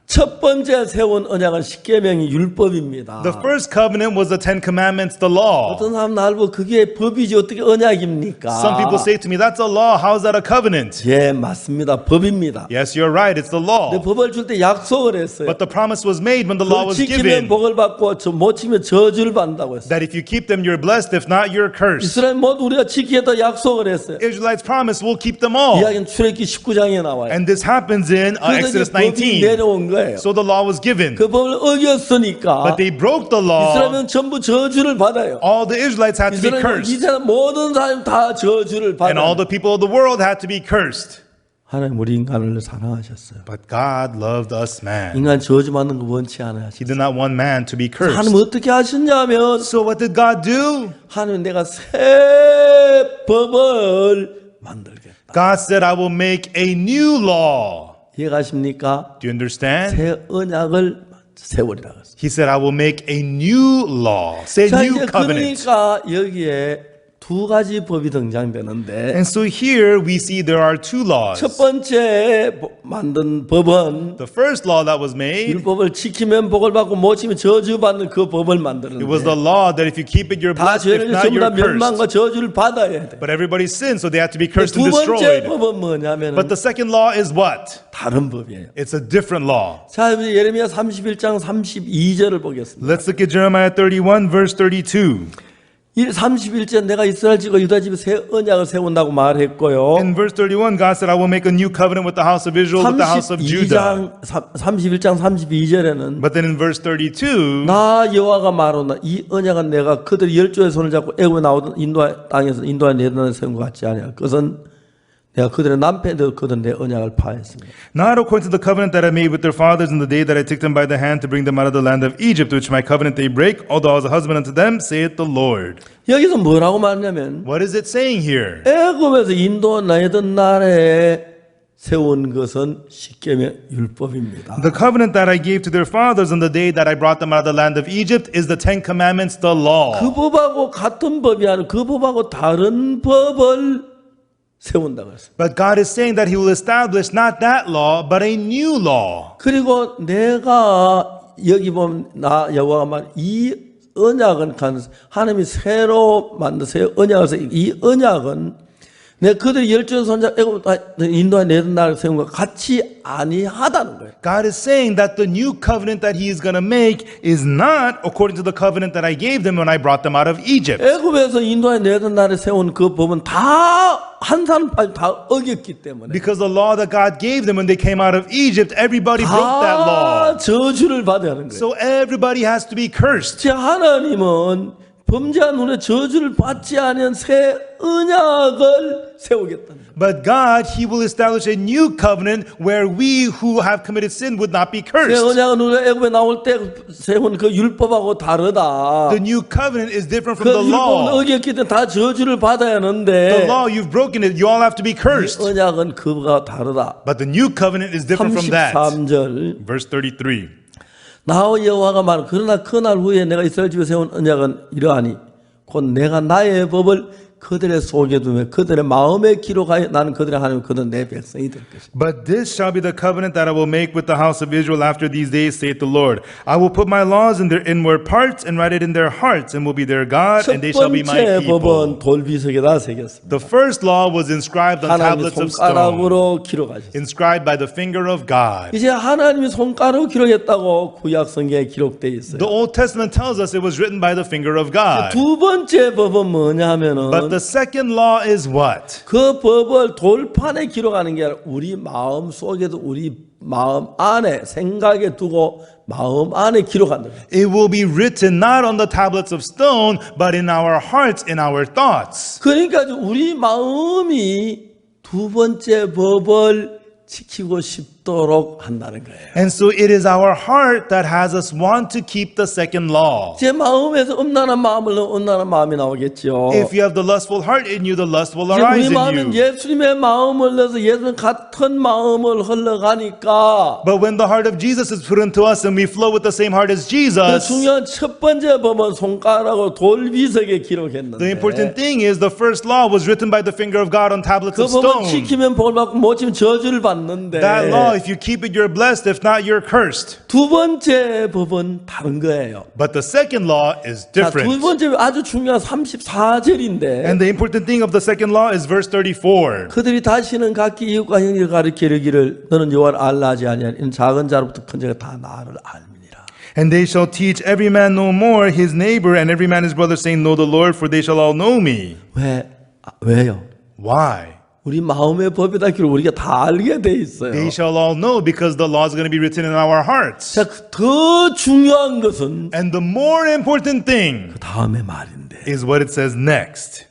첫 번째 세운 언약은 십계명이 율법입니다. The first covenant was the Ten Commandments, the law. 어떤 사람 나를 보고 그게 법이지 어떻게 언약입니까? Some people say to me, that's a law. How is that a covenant? 예, 맞습니다. 법입니다. Yes, you're right. It's the 근데 law. 법을 줄 때 약속을 했어요. But the promise was made when the law 그걸 was 지키면 given. 복을 받고 못 지키면 저주를 받는다고 했어요. That if you keep them, you're blessed. If not, you're cursed. 이스라엘 모두 우리가 지키겠다 약속을 했어요. Israelites promise we'll keep them all. 이야기는 출애굽기 19장에 나와요. And this happens in 그래서 이제 Exodus 법이 19. 내려온 거예요. So the law was given. 그 법을 어겼으니까 But they broke the law. 이스라엘은 전부 저주를 받아요. All the Israelites had to be 이스라엘 cursed. 모든 사람 다 저주를 And all 받아요. the people of the world had to be cursed. 하나님 우리 인간을 사랑하셨어요. But God loved us man. 인간 저주받는 거 원치 않아 He 하셨어요. did not want man to be cursed. 하나님 어떻게 하셨냐면 So what did God do? 하나님 내가 새 법을 만들겠다. God said, I will make a new law. 이해가십니까? Do you understand? 새 언약을 세우리라 그랬어요. He said, I will make a new law. Say 자, new 이제 covenant. 그러니까 여기에 두 가지 법이 등장되는데 And so here we see there are two laws. 첫 번째 만든 법은 The first law that was made, 율법을 지키면 복을 받고 못 지키면 저주받는 그 법을 it was 만드는데 the law that if you keep it, you're 다 blessed. If 죄를 not, 전부 다 you're cursed. 멸망과 저주를 받아야 돼. But everybody sinned, so they had to be cursed 두 and 번째 destroyed. 법은 뭐냐면 But the second law is what? 다른 법이에요. It's a different law. 자, 이제 예레미야 31장 32절을 보겠습니다. Let's look at Jeremiah 31, verse 32. 이 31절 내가 이스라엘 집과 유다 집에 새 언약을 세운다고 말했고요. In verse 31, God said, I will make a new covenant with the house of Israel, with the house of Judah. 31장 32절에는 But then in verse 32, 나 여호와가 말하노라 이 언약은 내가 그들이 열조의 손을 잡고 애굽에 나오던 인도의 땅에서 인도의 내던에 세운 것 같지 아니야. 그것은 내가 그들의 남편에 그들 내 언약을 파했습니다. not according to the covenant that I made with their fathers in the day that I took them by the hand to bring them out of the land of Egypt, which my covenant they break, although I was a husband unto them, saith the Lord. 여기서 뭐라고 말하냐면 What is it saying here? 애굽에서 인도 내던 날에 세운 것은 십계명 율법입니다. The covenant that I gave to their fathers on the day that I brought them out of the land of Egypt is the Ten Commandments, the law. 그 법하고 같은 법이 아니라 그 법하고 다른 법을 세운다 그랬어요. But God is saying that He will establish not that law, but a new law. 그리고 내가 여기 보면 나 여호와가 말 이 언약은 하나님이 새로 만든 새 언약에서 이 언약은 내 그들이 열조의 손자 애굽 인도에 내던 날 세운 것 같이 아니하다는 거예요. God is saying that the new covenant that He is going to make is not according to the covenant that I gave them when I brought them out of Egypt. 애굽에서 인도에 내던 날에 세운 그 법은 다 한 사람 빠지고 다 어겼기 때문에 Because the law that God gave them when they came out of Egypt, everybody broke that 다 law. 저주를 받아야 하는 거예요. So everybody has to be cursed. 제 하나님은 범죄한 눈에 저주를 받지 않은 새 언약을 세우겠다는 거예요. But God, He will establish a new covenant where we who have committed sin would not be 새 cursed. 언약은 우리가 애굽에 나올 때 세운 그 율법하고 다르다. The new covenant is different 그 from the 율법은 law. 어겼기 때문에 다 저주를 받아야 The 하는데 law, you've broken it, you all have to be 이 cursed. 언약은 그거가 다르다. But the new covenant is different from that. 33절 Verse 33. 나와 여호와가 말 그러나 그날 후에 내가 이스라엘 집에 세운 언약은 이러하니 곧 내가 나의 법을 그들의 속에 두며 그들의 마음에 기록하여 나는 그들의 하나님 그들은 내 백성이 될 것이다. But this shall be the covenant that I will make with the house of Israel after these days, saith the Lord. I will put my laws in their inward parts and write it in their hearts, and will be their God, 첫 and they shall be my 번째 people. 법은 돌비석에다 새겼습니다. The first law was inscribed on 하나님의 tablets of stone, 손가락으로 기록하셨습니다. inscribed by the finger of God. 이제 하나님이 손가락으로 기록했다고 구약 성경에 기록되어 있어요. The Old Testament tells us it was written by the finger of God. 두 번째 법은 뭐냐 하면은 But the second law is what? 그 법을 돌판에 기록하는 게 아니라 우리 마음 속에도 우리 마음 안에 생각에 두고 마음 안에 기록한다. It will be written not on the tablets of stone, but in our hearts, in our thoughts. 그러니까 우리 마음이 두 번째 법을 지키고 싶도록 한다는 거예요. And so it is our heart that has us want to keep the second law. 제 마음에서 음란한 마음을 넣으면 음란한 마음이 나오겠죠. If you have the lustful heart in you, the lust will 이제 arise 우리 마음은 in you. 예수님의 마음을 넣어서 예수님 같은 마음을 흘러가니까 But when the heart of Jesus is put into us and we flow with the same heart as 그 Jesus, 중요한 첫 번째 법은 손가락으로 돌비석에 기록했는데 the important thing is the first law was written by the finger of God on tablets 그 of 법을 stone. 지키면 복을 받고 못 지키면 저주를 받는데 That law, if you keep it, you're blessed. If not, you're cursed. 두 번째 법은 다른 거예요. But the second law is 자, 두 different. 번째 아주 중요한 34절인데 And the important thing of the second law is verse 34. 그들이 다시는 각기 이웃과 형제를 가리켜 이르기를 너는 여호와를 알라 하지 아니하니 이는 작은 자로부터 큰 자가 다 나를 알미니라. And they shall teach every man no more his neighbor and every man his brother, saying, Know the Lord, for they shall all know me. 왜요? Why? 우리 마음의 법에다 기록 우리가 다 알게 돼 있어요. They shall all know because the law is going to be written in our hearts. 자, 더 중요한 것은 And the more important thing 그 다음의 말인데 is what it says next.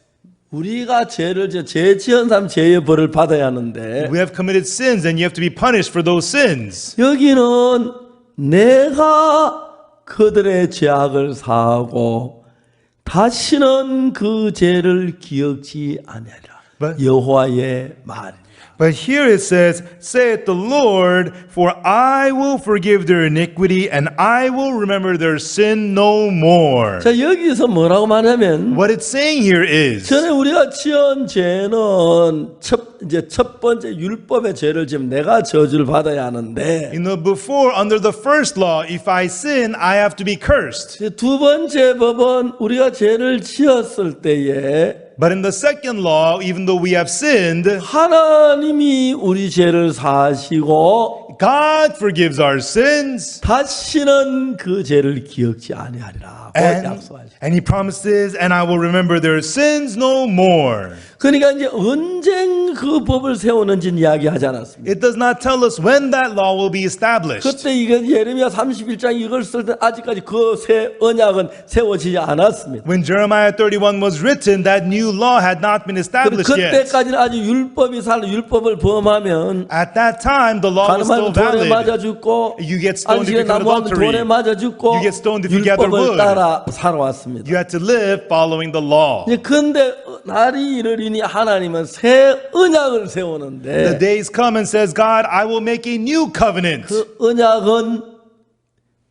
우리가 죄를 죄 지은 사람 죄의 벌을 받아야 하는데 We have committed sins and you have to be punished for those sins. 여기는 내가 그들의 죄악을 사하고 다시는 그 죄를 기억지 아니하리라. But- 여호와의 말입니다. But here it says, saith the Lord, for I will forgive their iniquity and I will remember their sin no more. 자, 여기서 뭐라고 말하면 What it's saying here is, 전에 우리가 지은 죄는 첫 번째 율법의 죄를 지면 내가 저주를 받아야 하는데 before, under the first law, if I sin, I have to be cursed. 두 번째 법은 우리가 죄를 지었을 때에 But in the second law, even though we have sinned, 하나님이 우리 죄를 사하시고 God forgives our sins 다시는 그 죄를 기억지 아니하리라. 약속하시고. and He promises, and I will remember their sins no more. 그러니까 이제 언젠 그 법을 세우는지는 이야기하지 않았습니다. It does not tell us when that law will be established. 그때 이게 예레미야 31장 이걸 쓸 때 아직까지 그 새 언약은 세워지지 않았습니다. When Jeremiah 31 was written, that new law had not been established yet. 그때까지는 아주 율법을 범하면 At that time, the law was still 가늠하면 돌에 valid. 맞아 죽고 You get stoned if you 안식에 commit 나무하면 돌에 adultery. 맞아 죽고 You get stoned if you gather 율법을 wood. 따라 살아왔습니다. You had to live following the law. 근데 날이 이르리니 하나님은 새 언약을 The 세우는데 days come and says, God, I will make a new covenant. 그 언약은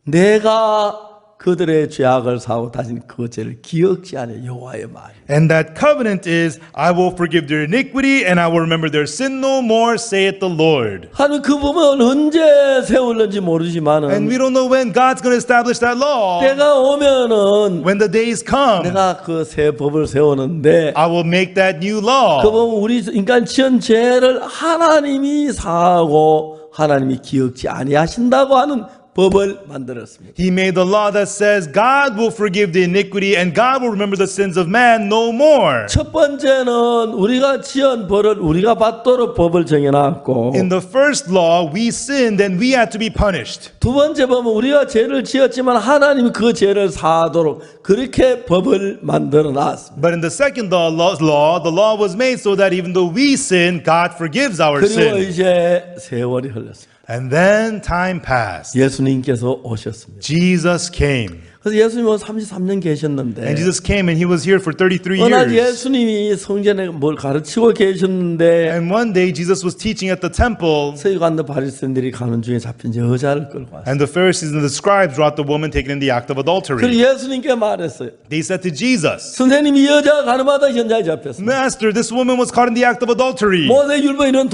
내가 그들의 죄악을 사하고 다시는 그 죄를 기억지 않을 여호와의 말. And that covenant is, I will forgive their iniquity and I will remember their sin no more, saith the Lord. 하는 그 부분은 언제 세울는지 And 모르지만은 we don't know when God's going to establish that law. 때가 오면은 When the days come, 내가 그 새 법을 세우는데 I will make that new 그 law. 법은 우리 인간 지은 죄를 하나님이 사하고 하나님이 기억지 아니하신다고 하는 법을 만들었습니다. He made the law that says God will forgive the iniquity and God will remember the sins of man no more. 첫 번째는 우리가 지은 벌을 우리가 받도록 법을 정해놨고 In the first law, we sinned and we had to be punished. 두 번째 법은 우리가 죄를 지었지만 하나님이 그 죄를 사하도록 그렇게 법을 만들어 놨습니다. But in the second law, the law was made so that even though we sin, God forgives our 그리고 sin. 이제 세월이 흘렀습니다. And then time passed. 예수님께서 오셨습니다. Jesus came. 그래서 예수님은 33년 계셨는데 And Jesus came and he was here for 33 어느 날 years. 예수님이 성전에 뭘 가르치고 계셨는데 And one day Jesus was teaching at the temple 서기관들 바리새인들이 가는 중에 잡힌 여자를 끌고 왔어요. and the Pharisees and the scribes brought the woman taken in the act of 그리고 adultery. 예수님께 말했어요. They said to Jesus, 선생님이 여자가 가늠하다 현장에 잡혔습니다. Master, this woman was caught in the act of adultery. 모세 율법에 이런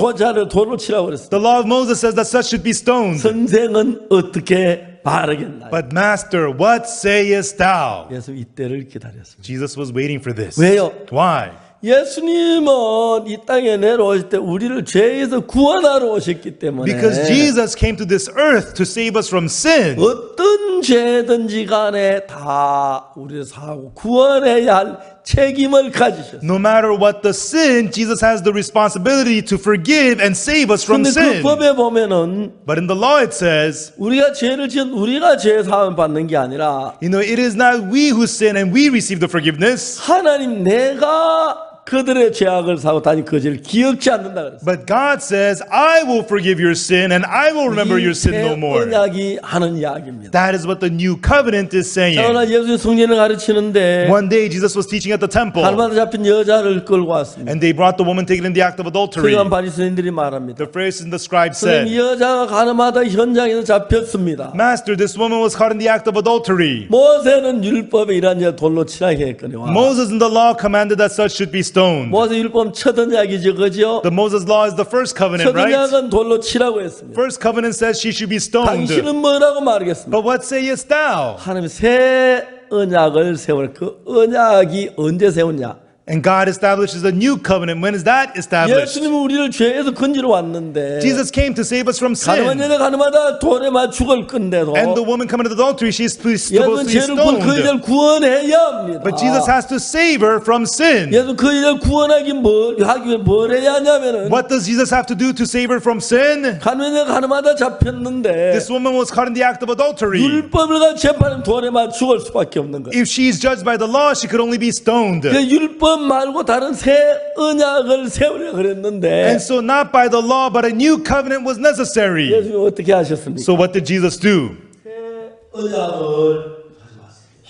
돌로 치라고 그랬어요. The law of Moses says that such should be stoned. 선생은 어떻게 바르겠나요? But Master, what sayest thou? 예수 이때를 기다렸습니다. Jesus was waiting for this. 왜요? Why? 예수님은 이 땅에 내려오실 때 우리를 죄에서 구원하러 오셨기 때문에 Because Jesus came to this earth to save us from sin. 어떤 죄든지 간에 다 우리를 사하고 구원해야 할 책임을 가지셨어요. No matter what the sin, Jesus has the responsibility to forgive and save us from 근데 그 sin. 법에 보면은 But in the law it says, 우리가 죄를 지은 우리가 죄 사함을 받는 게 아니라 it is not we who sin and we receive the forgiveness, 하나님 내가 그들의 죄악을 사고 다니 그 죄를 기억지 않는다 그랬어요. but God says, I will forgive your sin and I will remember your sin no more. 언약이 하는 이야기입니다. That is what the new covenant is 자, saying. 오늘 예수님 성전을 가르치는데 One day Jesus was teaching at the temple 가늠하다 잡힌 여자를 끌고 왔습니다. and they brought the woman taken in the act of adultery. 서기관 바리새인들이 말합니다. The Pharisees and the scribes 선생님, 이 said, 여자가 가늠하다 현장에서 잡혔습니다. Master, this woman was caught in the act of adultery. 모세는 율법에 이런 자 돌로 치라게 했거니와 Moses in the law commanded that such should be stoned. 모세 율법 첫 언약이죠, 그죠? The Moses law is the first covenant, 첫 right? 언약은 돌로 치라고 했습니다. First covenant says she should be stoned. 당신은 뭐라고 말하겠습니까? But what sayest thou? 하나님 새 언약을 세울 그 언약이 언제 세웠냐? And God establishes a new covenant. When is that established? 예수님은 우리를 죄에서 건지러 왔는데 Jesus came to save us from 가늠한 sin. 여자 가늠하다 돌에 맞 죽을 건데도 And the woman committed adultery, she's supposed 예수는 to be 죄를 그 여자를 stoned. 구원해야 합니다. But Jesus has to save her from sin. 예수 그 여자를 구원하기 하기 위해 뭘 해야 하냐면은 What does Jesus have to do to save her from sin? 가늠한 여자 가늠하다 잡혔는데 This woman was caught in the act of adultery. 율법을 가지고 재판하면 돌에 맞 죽을 수밖에 없는 거예요. If she's judged by the law, she could only be stoned. 그 율법 법 말고 다른 새 언약을 세우려 그랬는데 And so not by the law, but a new covenant was necessary. 예수님 어떻게 하셨습니까? So what did Jesus do? 새 언약을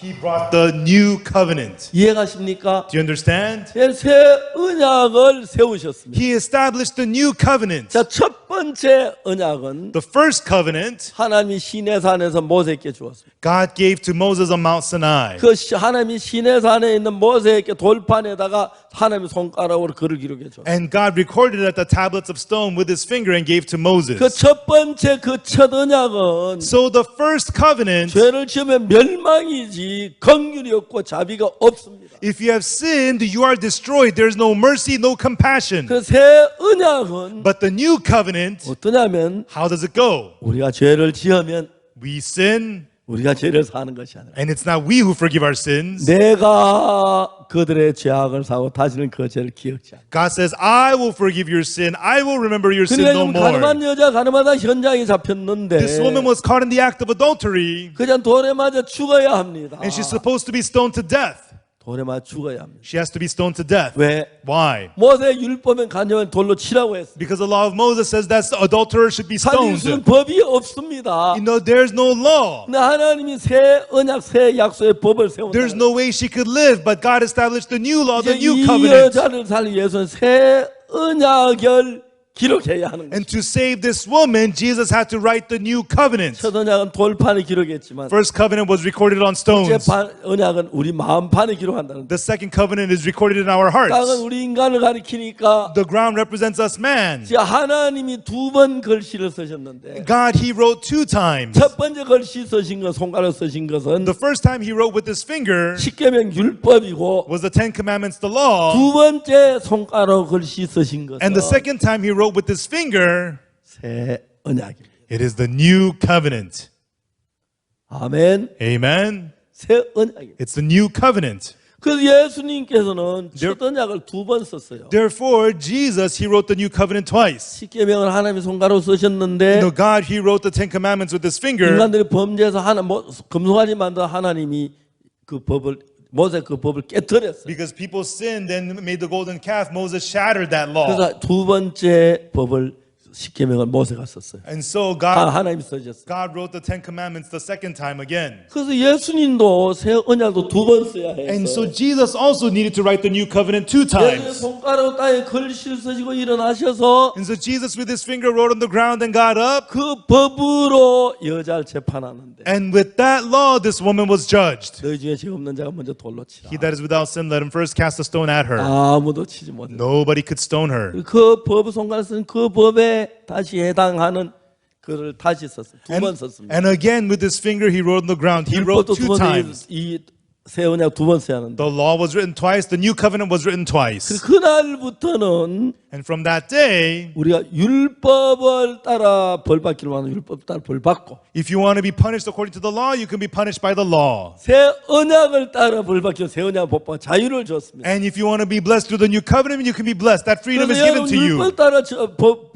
He brought the new covenant. 이해가십니까? Do you understand? 새 언약을 세우셨습니다. He established the new covenant. 자, 첫 번째 언약은 The first covenant 하나님이 시내산에서 모세에게 주었습니다. God gave to Moses on Mount Sinai. 그 하나님이 시내산에 있는 모세에게 돌판에다가 하나님의 손가락으로 글을 기록해 줬어요. And God recorded at the tablets of stone with his finger and gave to Moses. 그 첫 번째 그 첫 언약은 So the first covenant, 죄를 지으면 멸망이지 긍휼이 없고 자비가 없습니다. if you have sinned, you are destroyed. There's no mercy, no compassion. 그 새 언약은 But the new covenant, 어떠냐면 how does it go? 우리가 죄를 지으면 We sin, 우리가 죄를 사는 것이 아니라 and it's not we who forgive our sins. 내가 그들의 죄악을 사고 다시는 그 죄를 기억지 않는다. God says, I will forgive your sin. I will remember your sin 그러니까 no 지금 more. 가늠한 여자 가늠하다 현장에 잡혔는데 This woman was caught in the act of adultery, 그냥 돌에 맞아 죽어야 합니다. and she's supposed to be stoned to death. 돌에 맞아 죽어야 합니다. She has to be stoned to death. 왜? Why? 모세 율법엔 간접한 돌로 치라고 했어요. Because the law of Moses says that the adulterer should be 살릴 수 stoned. 있는 법이 없습니다. You know, there's no law. 근데 하나님이 새 언약, 새 약속의 법을 세운다. There's no way she could live, but God established the new law, the 이제 new 이 covenant. 여자를 살리기 위해서는 새 언약을 기록해야 하는 거예요. And to save this woman, Jesus had to write the new covenant. 첫 언약은 돌판에 기록했지만 First covenant was recorded on 제 stones. 언약은 우리 마음판에 기록한다는 거예요. The second covenant is recorded in our 땅은 hearts. 우리 인간을 가리키니까 The ground represents us man. 이제 하나님이 두 번 글씨를 쓰셨는데 God, he wrote 2 times. 첫 번째 글씨 쓰신 것, 손가락 쓰신 것은 The first time he wrote with his finger 십계명 율법이고 was the 10 commandments, the law. 두 번째 손가락 글씨 쓰신 것은 And the second time he wrote with his finger, 새 언약입니다. it is the new covenant. 아멘. Amen. 새 언약입니다. It's the new covenant. 그래서 예수님께서는 첫 언약을 두 번 썼어요. Therefore, Jesus, he wrote the new covenant twice. 십계명을 하나님의 손가락으로 쓰셨는데 You know, God, he wrote the 10 commandments with his finger. 인간들이 범죄해서 금송아지 만든 하나님이 그 법을 모세 그 법을 깨뜨렸어요. Because people sinned and made the golden calf, Moses shattered that law. 그래서 두 번째 법을 십계명을 모세가 썼어요. And so God, 하나님이 쓰셨어요. God wrote the 10 commandments the second time again. 그래서 예수님도 새 언약도 두 번 써야 And so 해서 Jesus also needed to write the new covenant 2 예수님 times. 손가락 땅에 글씨를 쓰시고 일어나셔서 And so Jesus with his finger wrote on the ground and got up. 그 법으로 여자를 재판하는데 And with that law, this woman was judged. 너희 중에 죄 없는 자가 먼저 돌로 치라. He that is without sin, let him first cast a stone at her. 아무도 치지 못해. Nobody could stone her. 그 법 손가락 쓴 그 법에 다시 해당하는 글을 다시 썼어요. 두 번 썼습니다. And again, with his finger, he wrote on the ground. He wrote 율법도 2 times. 이새 언약 두 번 써야 하는데 The law was written twice. The new covenant was written twice. 그날부터는 And from that day, 우리가 율법을 따라 벌 받기로 하는 율법 따라 벌 받고 if you want to be punished according to the law, you can be punished by the law. 새 언약을 따라 벌 받기로 새 언약 법과 자유를 줬습니다. And if you want to be blessed through the new covenant, you can be blessed. That freedom is 그래서 given 여러분 to you. 율법 따라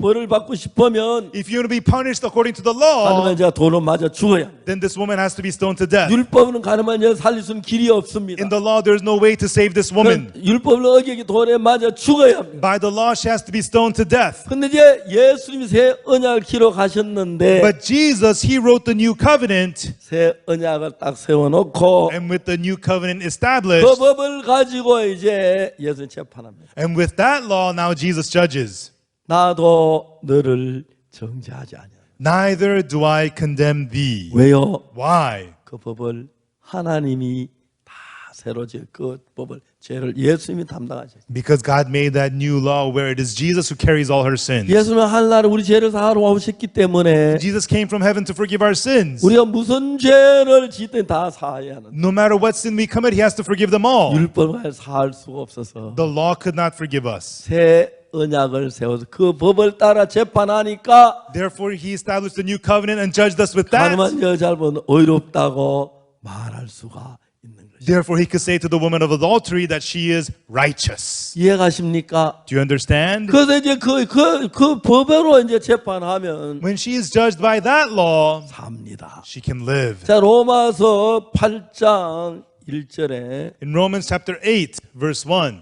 벌을 받고 싶으면 If you want to be punished according to the law, 가늠한 자가 돌로 맞아 죽어야 합니다. then this woman has to be stoned to death. 율법은 가늠한 자를 살릴 수 있는 길이 없습니다. In the law, there's no way to save this woman. 율법을 어기기 돌에 맞아 죽어야 합니다. By the law, she has to be stoned to death. 근데 이제 예수님이 새 언약을 기록하셨는데 But Jesus, he wrote the new covenant, 새 언약을 딱 세워놓고 and with the new covenant 그 established, 법을 가지고 이제 예수님 재판합니다. and with that law, now Jesus judges. 나도 너를 정죄하지 않아. Neither do I condemn thee. 왜요? Why? 그 법을 하나님이 다 새로 지은 그 법을 죄를 예수님이 담당하셨어요. Because God made that new law where it is Jesus who carries all her sins. 예수님은 하늘나라 우리 죄를 사하러 오셨기 때문에 Jesus came from heaven to forgive our sins. 우리가 무슨 죄를 짓든 다 사해야 하는. No matter what sin we commit, he has to forgive them all. 율법을 사할 수가 없어서 The law could not forgive us. 새 언약을 세워서 그 법을 따라 재판하니까 Therefore, he established the new covenant and judged us with that. 가늠한 여자를 보면 의롭다고 말할 수가 있는 것이죠. Therefore, he could say to the woman of adultery that she is righteous. 이해가십니까? Do you understand? 그래서 이제 그 법으로 이제 재판하면 When she is judged by that law, 삽니다. she can live. 자, 로마서 8장 1절에 In Romans chapter 8, verse 1,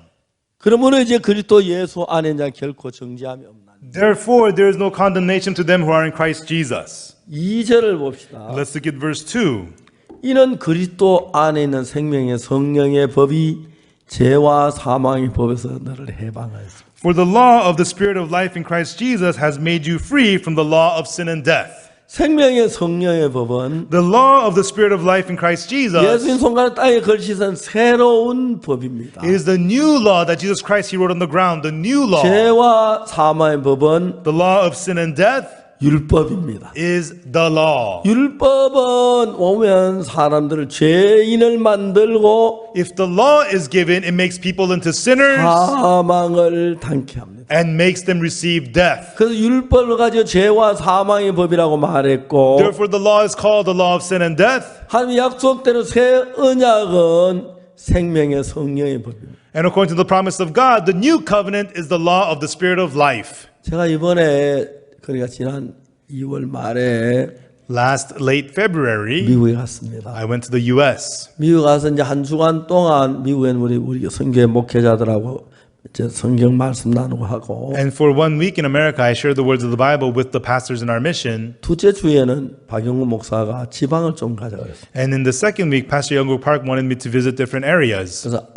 그러므로 이제 그리스도 예수 안에 이제 결코 정죄함이 없나니. Therefore, there is no condemnation to them who are in Christ Jesus. 2절을 봅시다. Let's look at verse 2. 이는 그리스도 안에 있는 생명의 성령의 법이 죄와 사망의 법에서 너를 해방하였습니다. For the law of the Spirit of life in Christ Jesus has made you free from the law of sin and death. 생명의 성령의 법은 The law of the Spirit of life in Christ Jesus 예수님 손가락 땅에 걸치신 새로운 법입니다. is the new law that Jesus Christ He wrote on the ground, the new law. 죄와 사망의 법은 The law of sin and death 율법입니다. is the law. 율법은 오면 사람들을 죄인을 만들고 If the law is given, it makes people into sinners 사망을 당케 합니다. and makes them receive death. 그래서 율법을 가지고 죄와 사망의 법이라고 말했고 Therefore, the law is called the law of sin and death. 하나님의 약속대로 새 언약은 생명의 성령의 법입니다. And according to the promise of God, the new covenant is the law of the Spirit of life. 제가 이번에 그러니까 지난 2월 말에 Last late February, 미국에 갔습니다. I went to the U.S. 미국 가서 이제 한 주간 동안 미국엔 우리 성교회 목회자들하고 이제 성경 말씀 나누고 하고 And for 1 week in America, I shared the words of the Bible with the pastors in our mission. 둘째 주에는 박영구 목사가 지방을 좀 가자 그랬어요. And in the second week, Pastor Youngwook Park wanted me to visit different areas. 그래서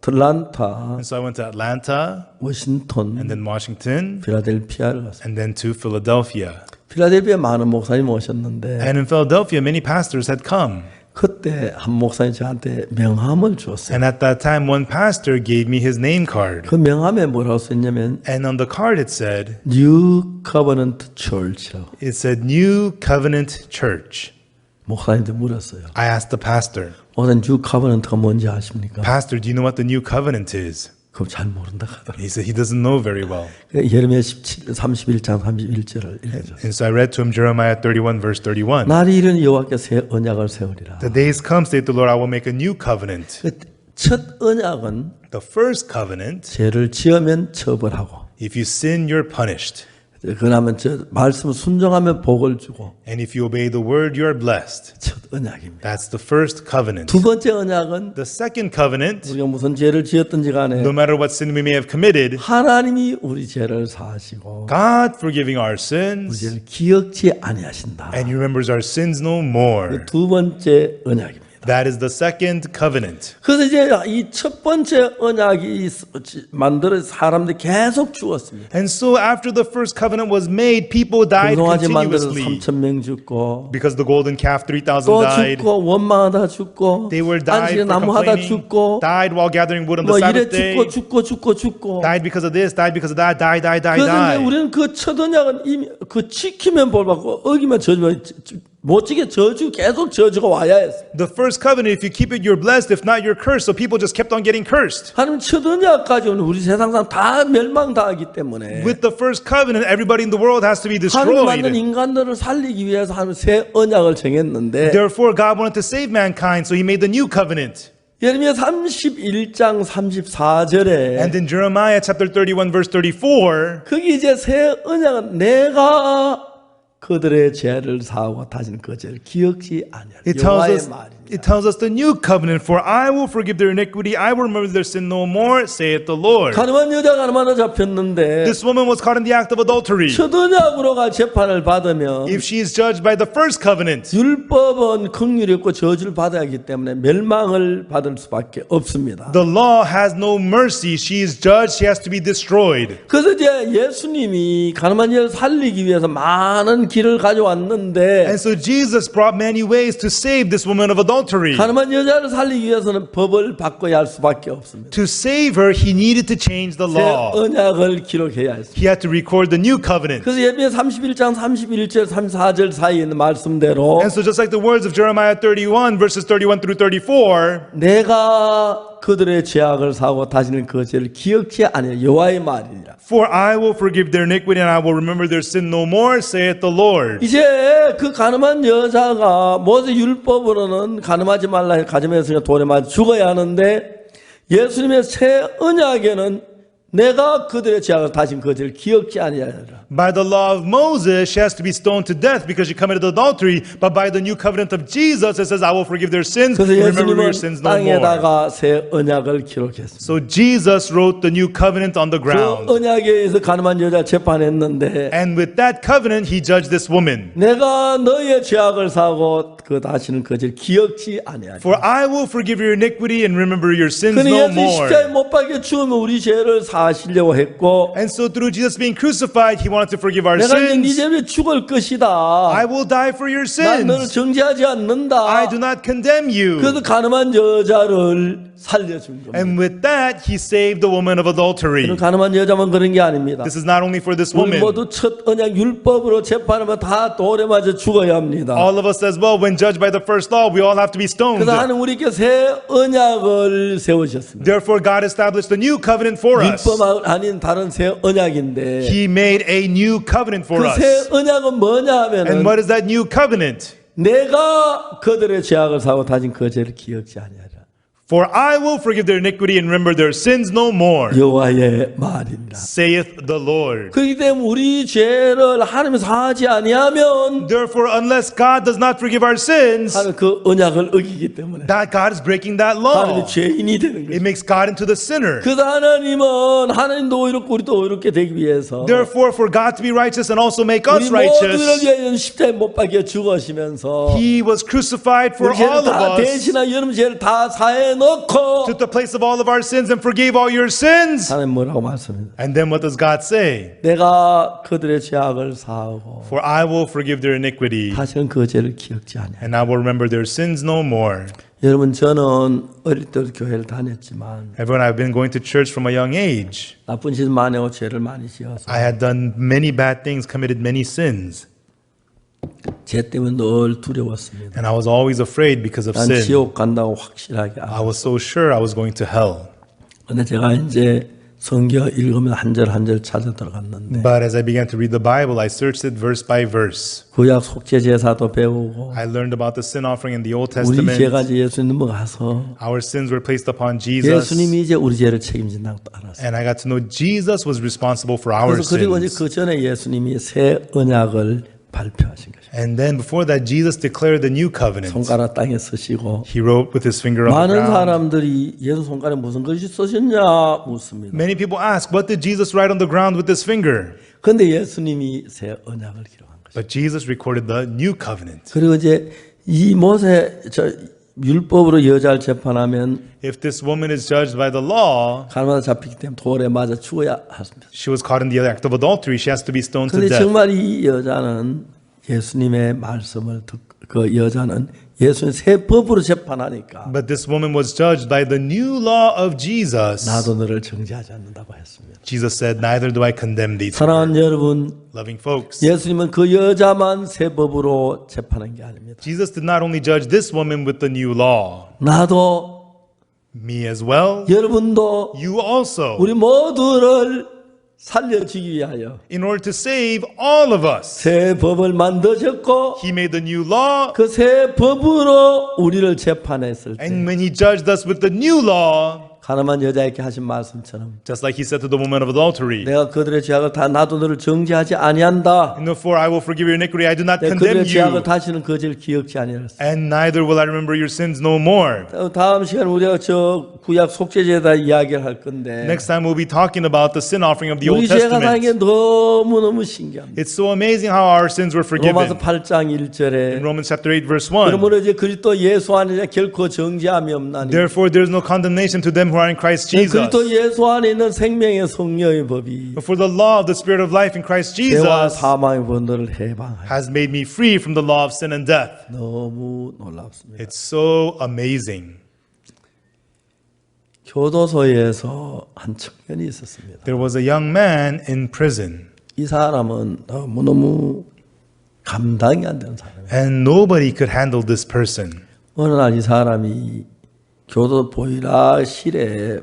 아틀란타, And so I went to Atlanta, 워싱턴, and then Washington, 필라델피아를 갔어요. and then to Philadelphia. 필라델피아 많은 목사님 오셨는데 And in Philadelphia, many pastors had come. 그때 한 목사님 저한테 명함을 주었어요. And at that time, one pastor gave me his name card. 그 명함에 뭐라고 써있냐면 And on the card, it said, New Covenant Church라고. it said New Covenant Church. 목사님한테 물었어요. I asked the pastor, 목사님 New Covenant가 뭔지 아십니까? Pastor, do you know what the New Covenant is? 그럼 잘 모른다 하더라고요. He said he doesn't know very well. 예레미야 31장 31절을 읽어줘. And so I read to him Jeremiah 31, verse 31. 날이 이르니 여호와께 새 언약을 세우리라. The days come, saith the Lord, I will make a new covenant. 첫 언약은 The first covenant, 죄를 지으면 처벌하고 if you sin, you're punished. 그러면 저 말씀 순종하면 복을 주고 And if you obey the word, you're blessed. 첫 언약입니다. That's the first covenant. 두 번째 언약은 The second covenant, 우리가 무슨 죄를 지었든지 간에 no matter what sin we may have committed, 하나님이 우리 죄를 사하시고 God forgiving our 우리 sins, 죄를 기억지 아니하신다. and He remembers our sins no more. 두 번째 언약입니다. That is the second covenant. 그래서 이제 이 첫 번째 언약이 만들어 사람들이 계속 죽었습니다. And so after the first covenant was made, people died 금송아지 만들어서 continuously. 3,000명 죽고 Because the golden calf, 3,000 또 died. 죽고 원망하다 죽고 They were died 안식에 for 나무하다 complaining, 죽고 died while gathering wood on the 뭐 이래 Sabbath day, 죽고 died because of this, died because of that, die. 그래서 이제 우리는 그 첫 언약은 이미 그 지키면 볼 받고 어기면 저주면 못 지게 저주 계속 저주가 와야 했어. The first covenant, if you keep it, you're blessed. If not, you're cursed. So people just kept on getting cursed. 하나님 첫 언약까지는 우리 세상 사람 다 멸망당하기 때문에 With the first covenant, everybody in the world has to be 하나님 만든 destroyed. 인간들을 살리기 위해서 하나님 새 언약을 정했는데 Therefore, God wanted to save mankind, so He made the new covenant. 예레미야 31장 34절에 And in Jeremiah chapter 31, verse 34, 거기 이제 새 언약은 내가 그들의 죄를 사하고 다시는 그 죄를 기억지 아니하리라. it tells 여호와의 us 말입니다. It tells us the new covenant, for I will forgive their iniquity, I will remember their sin no more, saith the Lord. 가늠한 여자가 가늠하다 잡혔는데 This woman was caught in the act of adultery. 첫 언약으로가 재판을 받으면 If she is judged by the first covenant, 율법은 긍휼이 없고 저주를 받아야 하기 때문에 멸망을 받을 수밖에 없습니다. the law has no mercy. She is judged, she has to be destroyed. 그래서 이제 예수님이 가늠한 여자를 살리기 위해서 많은 길을 가져왔는데 And so Jesus brought many ways to save this woman of adultery. 가늠한 여자를 살리기 위해서는 법을 바꿔야 할 수밖에 없습니다. To save her, he needed to change the 새 law. 언약을 기록해야 했습니다. He had to record the new covenant. 그래서 예레미야 31장 31절 34절 사이에 있는 말씀대로 And so just like the words of Jeremiah 31, verses 31 through 34, 내가 그들의 죄악을 사고 다시는 그 죄를 기억지 아니하리라. 여호와의 말이니라. for I will forgive their iniquity and I will remember their sin no more, saith the Lord. 이제 그 가늠한 여자가 모세 율법으로는 가늠하지 말라 가늠했으니까 돌에 맞아 죽어야 하는데 예수님의 새 언약에는 내가 그들의 죄악을 다신 그들을 기억지 아니하리라. By the law of Moses, she has to be stoned to death because she committed adultery. But by the new covenant of Jesus, it says, I will forgive their sins and 그래서 remember your 예수님은 sins no more. 땅에다가 새 언약을 기록했습니다. So Jesus wrote the new covenant on the 그 ground. 언약에 의해서 가늠한 여자 재판했는데 And with that covenant, he judged this woman. 내가 너의 죄악을 사고 그 다시는 그들 기억지 아니하리라. For I will forgive your iniquity and remember your sins 근데 no 예수 more. 십자가에 못 박혀 죽으면 우리 죄를 사하시려고 했고 And so through Jesus being crucified, he wanted to forgive our 내가 이제 네 sins. 죄에 죽을 것이다. I will die for your 난 너를 sins. 정죄하지 않는다. I do not condemn you. 그래서 가늠한 여자를 살려준 겁니다. And with that, he saved the woman of adultery. 가늠한 여자만 그런 게 아닙니다. This is not only for this 우리 woman. 모두 첫 언약 율법으로 재판하면 다 돌에 맞아 죽어야 합니다. All of us as well, when judged by the first law, we all have to be stoned. 그래서 하나님 우리께 새 언약을 세우셨습니다. Therefore, God established a new covenant for us. 율법 아닌 다른 새 언약인데 He made a new covenant for 그 us. 새 언약은 뭐냐 And 하면은 what is that new covenant? 내가 그들의 죄악을 사고 다진 그 죄를 기억지 아니하리라. For I will forgive their iniquity and remember their sins no more, 여호와의 말입니다. saith the Lord. 그렇기 때문에 우리 죄를 하나님이 사하지 아니하면 Therefore, unless God does not forgive our sins, 하나님 그 언약을 어기기 때문에 that God is breaking that law. 하나님이 죄인이 되는 It 거예요. makes God into the sinner. 그래서 하나님은 하나님도 의롭고 우리도 의롭게 되기 위해서 Therefore, for God to be righteous and also make us 우리 모두를 righteous, 위하여 십자가에 못 박혀 죽으시면서 He was crucified for 우리 all 죄를 of 다 us, 대신하 여러분 죄를 다 사해 놓고 took the place of all of our sins and forgave all your sins. 하나님 뭐라고 말씀합니다. And then what does God say? 내가 그들의 죄악을 사하고 For I will forgive their iniquity, 다시는 그 죄를 기억지 아니하리라. and I will remember their sins no more. 여러분 저는 어릴 때부터 교회를 다녔지만 Everyone, I've been going to church from a young age. 나쁜 짓 많이 하고 죄를 많이 지어서 I had done many bad things, committed many sins, 죄 때문에 늘 두려웠습니다. and I was always afraid because of 난 sin. 지옥 간다고 확실하게 I was so sure I was going to hell. 근데 제가 이제 성경 읽으면 한 절 한 절 찾아 들어갔는데 But as I began to read the Bible, I searched it verse by verse. 구약 속죄 제사도 배우고 I learned about the sin offering in the Old 우리 Testament. 죄가 이제 예수님 가서 Our sins were placed upon Jesus. 예수님이 이제 우리 죄를 책임진다고 또 알았어요. And I got to know Jesus was responsible for our 그래서 그리고 이제 sins. 그 전에 예수님이 새 언약을 발표하신 거죠. And then before that, Jesus declared the new covenant. 손가락 땅에 쓰시고 He wrote with his finger on the 많은 ground. 사람들이 예수 손가락에 무슨 글씨 쓰셨냐 묻습니다. Many people ask, what did Jesus write on the ground with his finger? 그런데 예수님이 새 언약을 기록한 거죠. But Jesus recorded the new covenant. 그리고 이제 이 모세 율법으로 여자를 재판하면 If this woman is judged by the law, 가늠하다 잡히기 때문에 돌에 맞아 죽어야 합니다. she was caught in the act of adultery, she has to be stoned to 그런데 death. 정말 이 여자는 예수님의 말씀을 그 여자는 예수님 새 법으로 재판하니까 But this woman was judged by the new law of Jesus. 나도 너를 정죄하지 않는다고 했습니다. Jesus said, neither do I condemn thee. 사랑하는 여러분, Loving folks, 예수님은 그 여자만 새 법으로 재판한 게 아닙니다. Jesus did not only judge this woman with the new law, 나도 me as well, 여러분도 you also, 우리 모두를 살려주기 위하여 in order to save all of us. 새 법을 만드셨고 He made the new law, 그 새 법으로 우리를 재판했을 때 and when he judged us with the new law, 가늠한 여자에게 하신 말씀처럼 just like he said to the woman of adultery, 내가 그들의 죄악을 다 나도 너를 정죄하지 아니한다. and therefore I will forgive your iniquity, I do not 내가 condemn 그들의 죄악을 you, 다시는 그 죄를 기억지 아니하였어. and neither will I remember your sins no more. 다음 시간 우리가 저 구약 속죄제에다 이야기를 할 건데 Next time we'll be talking about the sin offering of the 우리 Old 죄가 사는 게 Testament. 너무너무 신기합니다. It's so amazing how our sins were 로마서 forgiven. 8장 In 1절에 Romans chapter 8 verse 1. 그러므로 이제 그리스도 예수 안에 결코 정죄함이 없나니 Therefore there is no condemnation to them who are in Christ Jesus. 그리스도 예수 안에 있는 생명의 성령의 법이 For the law of the Spirit of life in Christ 죄와 Jesus 사망의 번호를 해방하여 has made me free from the law of sin and death. 너무 놀랍습니다. It's so amazing. 교도소에서 한 청년이 있었습니다. There was a young man in prison, 이 사람은 너무너무 감당이 안 되는 사람이에요. and nobody could handle this person. 어느 날 이 사람이 교도 보일러실에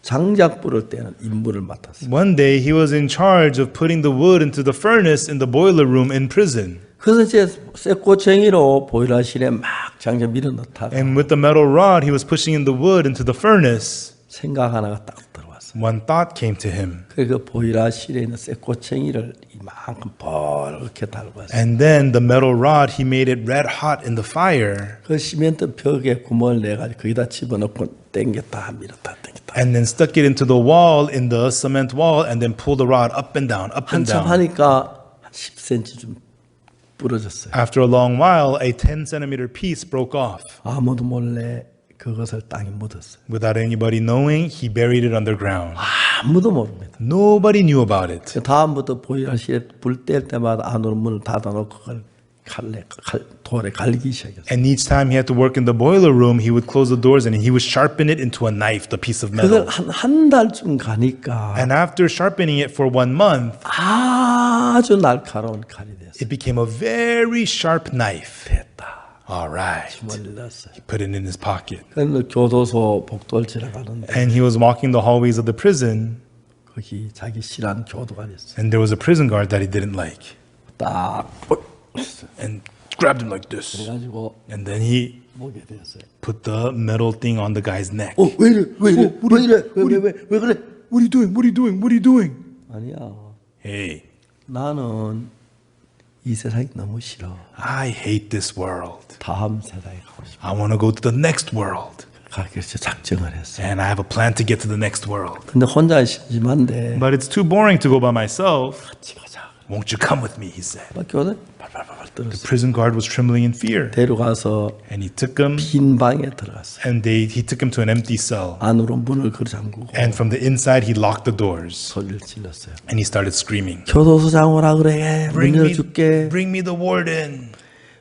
장작 불을 때는 임무를 맡았어요. One day he was in charge of putting the wood into the furnace in the boiler room in prison. 그래서 이제 쇠꼬챙이로 보일러실에 막 장작 밀어넣다가 And with the metal rod, he was pushing in the wood into the furnace. 생각 하나가 딱 들어왔어요. 생각했어요. one thought came to him. 그 보이라 실에 있는 쇠꼬챙이를 이만큼 벌겋게 달고 왔어요. And then the metal rod, he made it red hot in the fire. 그 시멘트 벽에 구멍을 내가지고 거기다 집어넣고 당겼다 밀었다 당겼다. And then stuck it into the wall, in the cement wall, and then pulled the rod up and down, up and 한참 down. 하니까 한 10cm 좀 부러졌어요. After a long while, a 10-centimeter piece broke off. 아무도 몰래 그것을 땅에 묻었어요. Without anybody knowing, he buried it underground. 아무도 모릅니다. Nobody knew about it. 그 다음부터 보이라 실에 불 뗄 때마다 안으로 문을 닫아놓고 그걸 돌에 갈기 시작했어요. And each time he had to work in the boiler room, he would close the doors and he would sharpen it into a knife, the piece of 그걸 metal. 한 달쯤 가니까 And after sharpening it for 1 month, 아주 날카로운 칼이 됐어요. it became a very sharp knife. 됐다. All right. 주머니에 넣었어요. Put it in his pocket. 그래서 교도소 복도를 지나가는데 And he was walking the hallways of the prison, 거기 자기 싫어하는 교도관이 있어요. and there was a prison guard that he didn't like. 딱 And grabbed him like this. 그래가지고 And then he 목에 대었어요. put the metal thing on the guy's neck. 왜 이래? 왜 이래? 왜 이래? 왜 그래? What are you doing? What are you doing? What are you doing? 아니야. Hey, 나는 이 세상이 너무 싫어. I hate this world. 다음 세상에 가고 싶어. I want to go to the next world. 그래서 작정을 했어요. And I have a plan to get to the next world. 근데 혼자 심심한데 But it's too boring to go by myself. 같이 가자. Won't you come with me? He said. 막 교대 발발발 The 떨었어요. prison guard was trembling in fear. 데려가서 And he took him, 빈 방에 들어갔어요. and he took him to an empty cell. 안으로 문을 걸어 잠그고 And from the inside, he locked the doors. 소리를 질렀어요. And he started screaming. 교도소장 오라 그래. 문 열어줄게. Bring me the warden.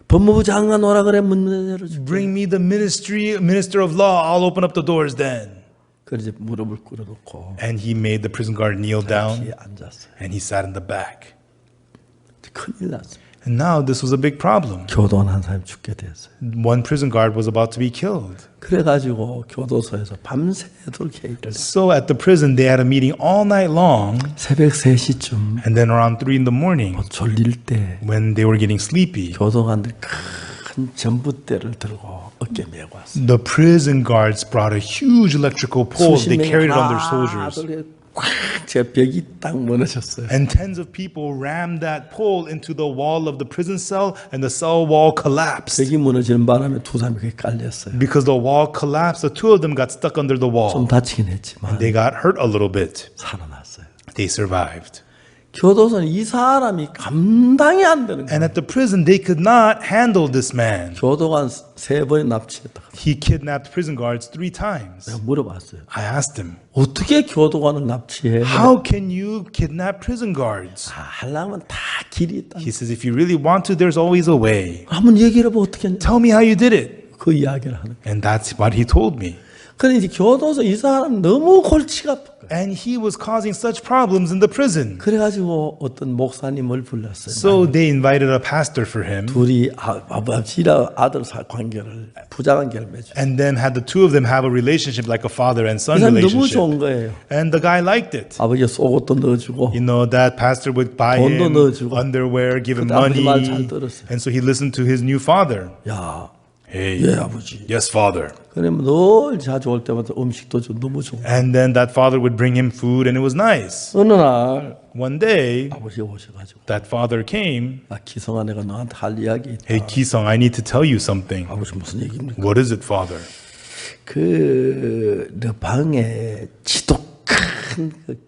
법무부 장관 오라 그래. 문 열어줄게. Bring me the minister of law. I'll open up the doors then. 그래서 무릎을 꿇어놓고 And he made the prison guard kneel 뒤에 down, 앉았어요. and he sat in the back. 큰일 났어요. And now this was a big problem. 교도관 한 사람이 죽게 됐어요. One prison guard was about to be killed. 그래가지고 교도소에서 밤새도록 회의를 했어요. So at the prison, they had a meeting all night long. 새벽 3시쯤 And then around 3 in the morning, 졸릴 때 when they were getting sleepy, 교도관들이 큰 전봇대를 들고 어깨 메고 왔어요. the prison guards brought a huge electrical pole. They carried it on their soldiers. 제 벽이 딱 무너졌어요. And tens of people rammed that pole into the wall of the prison cell, and the cell wall collapsed. 벽이 무너지는 바람에 두 사람이 거기 깔렸어요. Because the wall collapsed, the two of them got stuck under the 좀 wall. 다치긴 했지만 They got hurt a little bit. 살아났어요. They survived. 교도소는 이 사람이 감당이 안 되는 거예요. And at the prison, they could not handle this man. 교도관 3번에 납치했다. He kidnapped prison guards 3 times. 내가 물어봤어요. I asked him, 어떻게 교도관을 납치해? how can you kidnap prison guards? 하려면 다 길이 있다. He says, if you really want to, there's always a way. 한번 얘기를 해봐 어떻게 했냐? Tell me how you did it. 그 이야기를 하는 거예요. And that's what he told me. 그런데 이제 교도소 이 사람 너무 골치가 아픈 거예요. And he was causing such problems in the prison. 그래가지고 어떤 목사님을 불렀어요. So they invited a pastor for him, 둘이 아버지랑 아들 관계를 부자 관계를 맺어. and then had the two of them have a relationship like a father and 이 son 사람 너무 relationship. 좋은 거예요. And the guy liked it. 아버지가 속옷도 넣어주고 You know, that pastor would buy 돈도 him 넣어주고. underwear, give him 그때 아버지 말 잘 money. 들었어요. And so he listened to his new father. 야, Hey, 예 아버지. yes, father. 그러면 늘 자주 올 때마다 음식도 좀 너무 좋은 거예요. And then that father would bring him food, and it was nice. 어느 날 One day, 아버지가 오셔가지고 that father came. 나 기성아 내가 너한테 할 이야기 있다. Hey, Kisong, I need to tell you something. 아버지 무슨 얘기입니까? What is it, father? 너 방에 지독한 그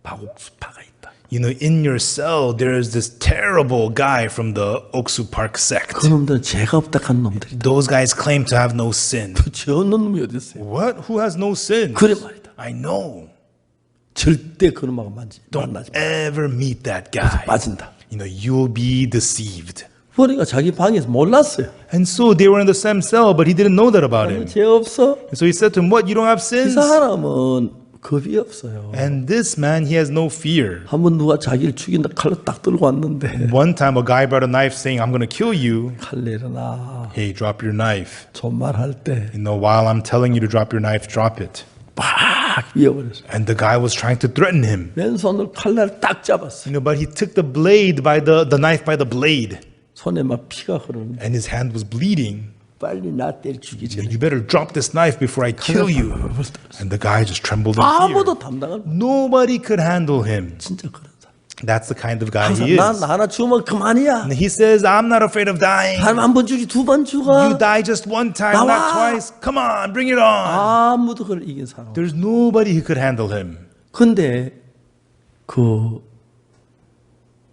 박옥수파가 있다. You know, in your cell, there is this terrible guy from the Oksu Park sect. 그놈들은 죄가 없다한 놈들이다. Those guys claim to have no sin. 죄 없는 놈이 어디 있어요? What? Who has no sin? 그래 말이다. I know. 절대 그놈하고 만나지 Don't 마. ever meet that guy. 빠진다. You know, you'll be deceived. 그러니까 자기 방에서 몰랐어요. And so they were in the same cell, but he didn't know that about him. 죄 없어? And so he said to him, what, you don't have 이 sins? 사람은 겁이 없어요. And this man, he has no fear. 한번 누가 자기를 죽인다 칼로 딱 들고 왔는데 One time a guy brought a knife saying, I'm going to kill you. 칼 내려놔. Hey, drop your knife. 존말할 때 You know, while I'm telling you to drop your knife, drop it. 팍 위어버렸어. And the guy was trying to threaten him. 왼손으로 칼날을 딱 잡았어. You know, but he took the blade by the knife by the blade. 손에 막 피가 흐르는데 And his hand was bleeding. 빨리 나 때려 죽이 전에. You better drop this knife before I kill you. And the guy just trembled in fear. 아무도 감당을 못. Nobody could handle him. 진짜 그런 사람. That's the kind of guy 항상 he 난 is. 하나 죽으면 그만이야. And he says, I'm not afraid of dying. 한 번 죽이 두 번 You 죽어. die just one time, 나와. not twice. Come on, bring it on. 아무도 그걸 이긴 사람. There's nobody who could handle him. 근데 그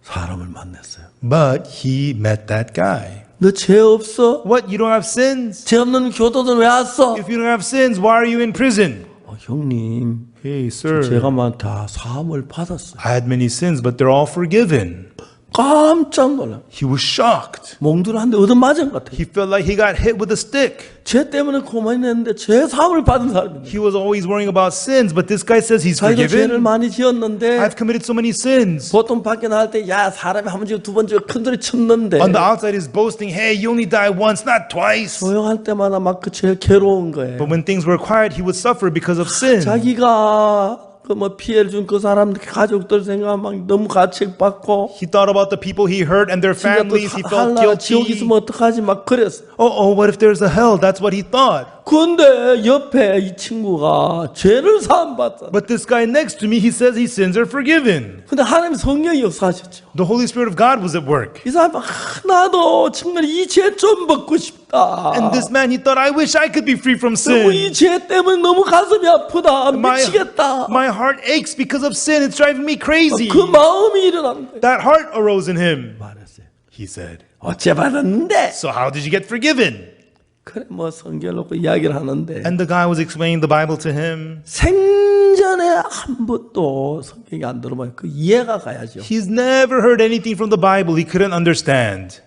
사람을 만났어요. But he met that guy. 너 죄 없어? What? You don't have sins? 죄 없는 교도들 왜 왔어? If you don't have sins, why are you in prison? 형님, Hey, sir. 제가만 다 사함을 받았어요. I had many sins, but they're all forgiven. 깜짝 놀라. He was shocked. 몽두를 한 대 얻어맞은 것 같아요. He felt like he got hit with a stick. 죄 때문에 고만했는데 죄 사함을 받은 사람입니다. He was always worrying about sins, but this guy says he's 자기가 죄를 forgiven. 많이 지었는데 I've committed so many sins. 보통 밖에 나갈 때 야 사람이 한 번 죽고 두 번 죽고 큰 소리 쳤는데 On the outside, he's boasting, hey, you only die once, not twice. 조용할 때마다 막 그 죄 괴로운 거예요. But when things were quiet, he would suffer because of sin. 자기가 그 뭐 피해를 준 그 사람 가족들 생각하면 막 너무 가책받고 He thought about the people he hurt and their 진짜 또 families. He felt 할라 지옥 guilty. 있으면 어떡하지 막 그랬어. Oh, what if there's a hell? That's what he thought. 근데 옆에 이 친구가 죄를 사함 받잖아. But this guy next to me, he says his sins are forgiven. 근데 하나님 성령이 역사하셨죠. The Holy Spirit of God was at work. 이 사람 나도 정말 이 죄 좀 벗고 싶다. And this man, he thought, I wish I could be free from 너무 이 sin. 죄 때문에 너무 가슴이 아프다. 미치겠다. My heart aches because of sin. It's driving me crazy. 그 마음이 일어난 거예요. That heart arose in him. 말했어요. He said, 어째 받았는데? so how did you get forgiven? 그래 뭐 성경 놓고 이야기를 하는데 And the guy was explaining the Bible to him. 생전에 한 번도 성경이 안 들어봐요. 그 이해가 가야죠. He's never heard anything from the Bible. He couldn't understand.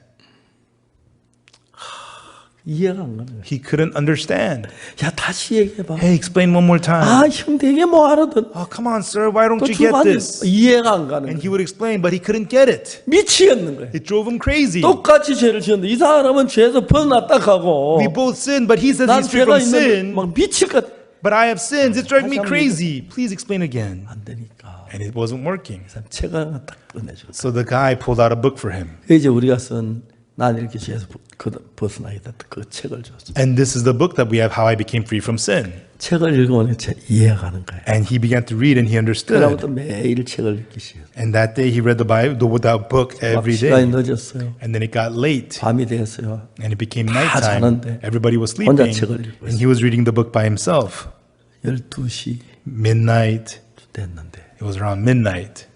이해가 안 가는 거예요. He couldn't understand. 야 다시 얘기해봐. Hey, explain one more time. 아 형 되게 뭐 알아듣. Oh, come on, sir. Why don't 또 you get 주관이 this? 이해가 안 가는 And 거예요. he would explain, but he couldn't get it. 미치겠는 거예요. It drove him crazy. 똑같이 죄를 지었는데 이 사람은 죄에서 벗어났다 하고 We both sinned, but he says 난 he's free 죄가 from 있는데 sin. 막 미칠 것 같아. But I have sins. It's driving me 다시 한번 crazy. Please explain again. 안 되니까 And it wasn't working. 책 하나 딱 꺼내줘. So the guy pulled out a book for him. 이제 우리가 쓴 난 이렇게 죄에서 벗어나겠다 그 책을 줬어. And this is the book that we have, How I Became Free from Sin. 책을 읽으면 이해가 가는 거예요. And he began to read and he understood. 그다음부터 매일 책을 읽기 시작했어요. And that day he read the Bible, that book every 시간이 day. 늦었어요. And then it got late. 밤이 됐어요. And it became 다 nighttime. 자는데 Everybody was 혼자 sleeping. 책을 읽고 And he was reading the book by himself. 12시 Midnight. 됐는데 It was around midnight.